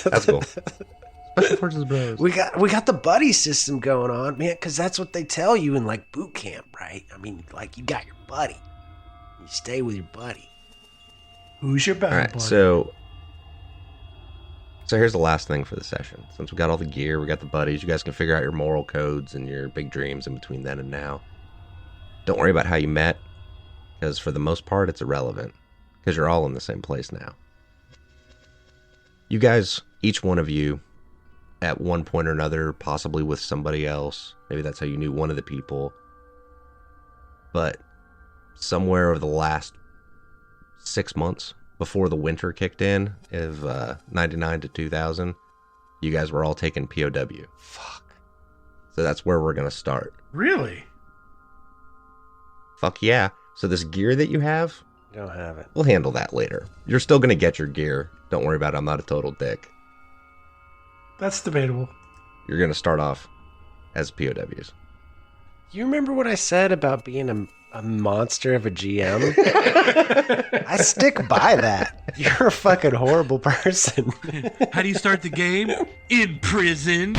S1: That's cool. Special Forces Bros.
S3: We got the buddy system going on, man, because that's what they tell you in like boot camp, right? I mean, like, you got your buddy. You stay with your buddy.
S4: Who's your
S1: All
S4: battle
S1: right,
S4: buddy?
S1: so here's the last thing for the session. Since we got all the gear, we got the buddies, you guys can figure out your moral codes and your big dreams in between then and now. Don't worry about how you met, because for the most part, it's irrelevant, because you're all in the same place now. You guys, each one of you, at one point or another, possibly with somebody else, maybe that's how you knew one of the people, but somewhere over the last 6 months before the winter kicked in of 99 to 2000, you guys were all taking POW.
S3: Fuck.
S1: So that's where we're going to start.
S4: Really?
S1: Fuck yeah. So this gear that you have,
S3: You don't have it.
S1: we'll handle that later. You're still going to get your gear. Don't worry about it. I'm not a total dick.
S4: That's debatable.
S1: You're going to start off as POWs.
S3: You remember what I said about being a monster of a GM? I stick by that. You're a fucking horrible person.
S5: How do you start the game? In prison.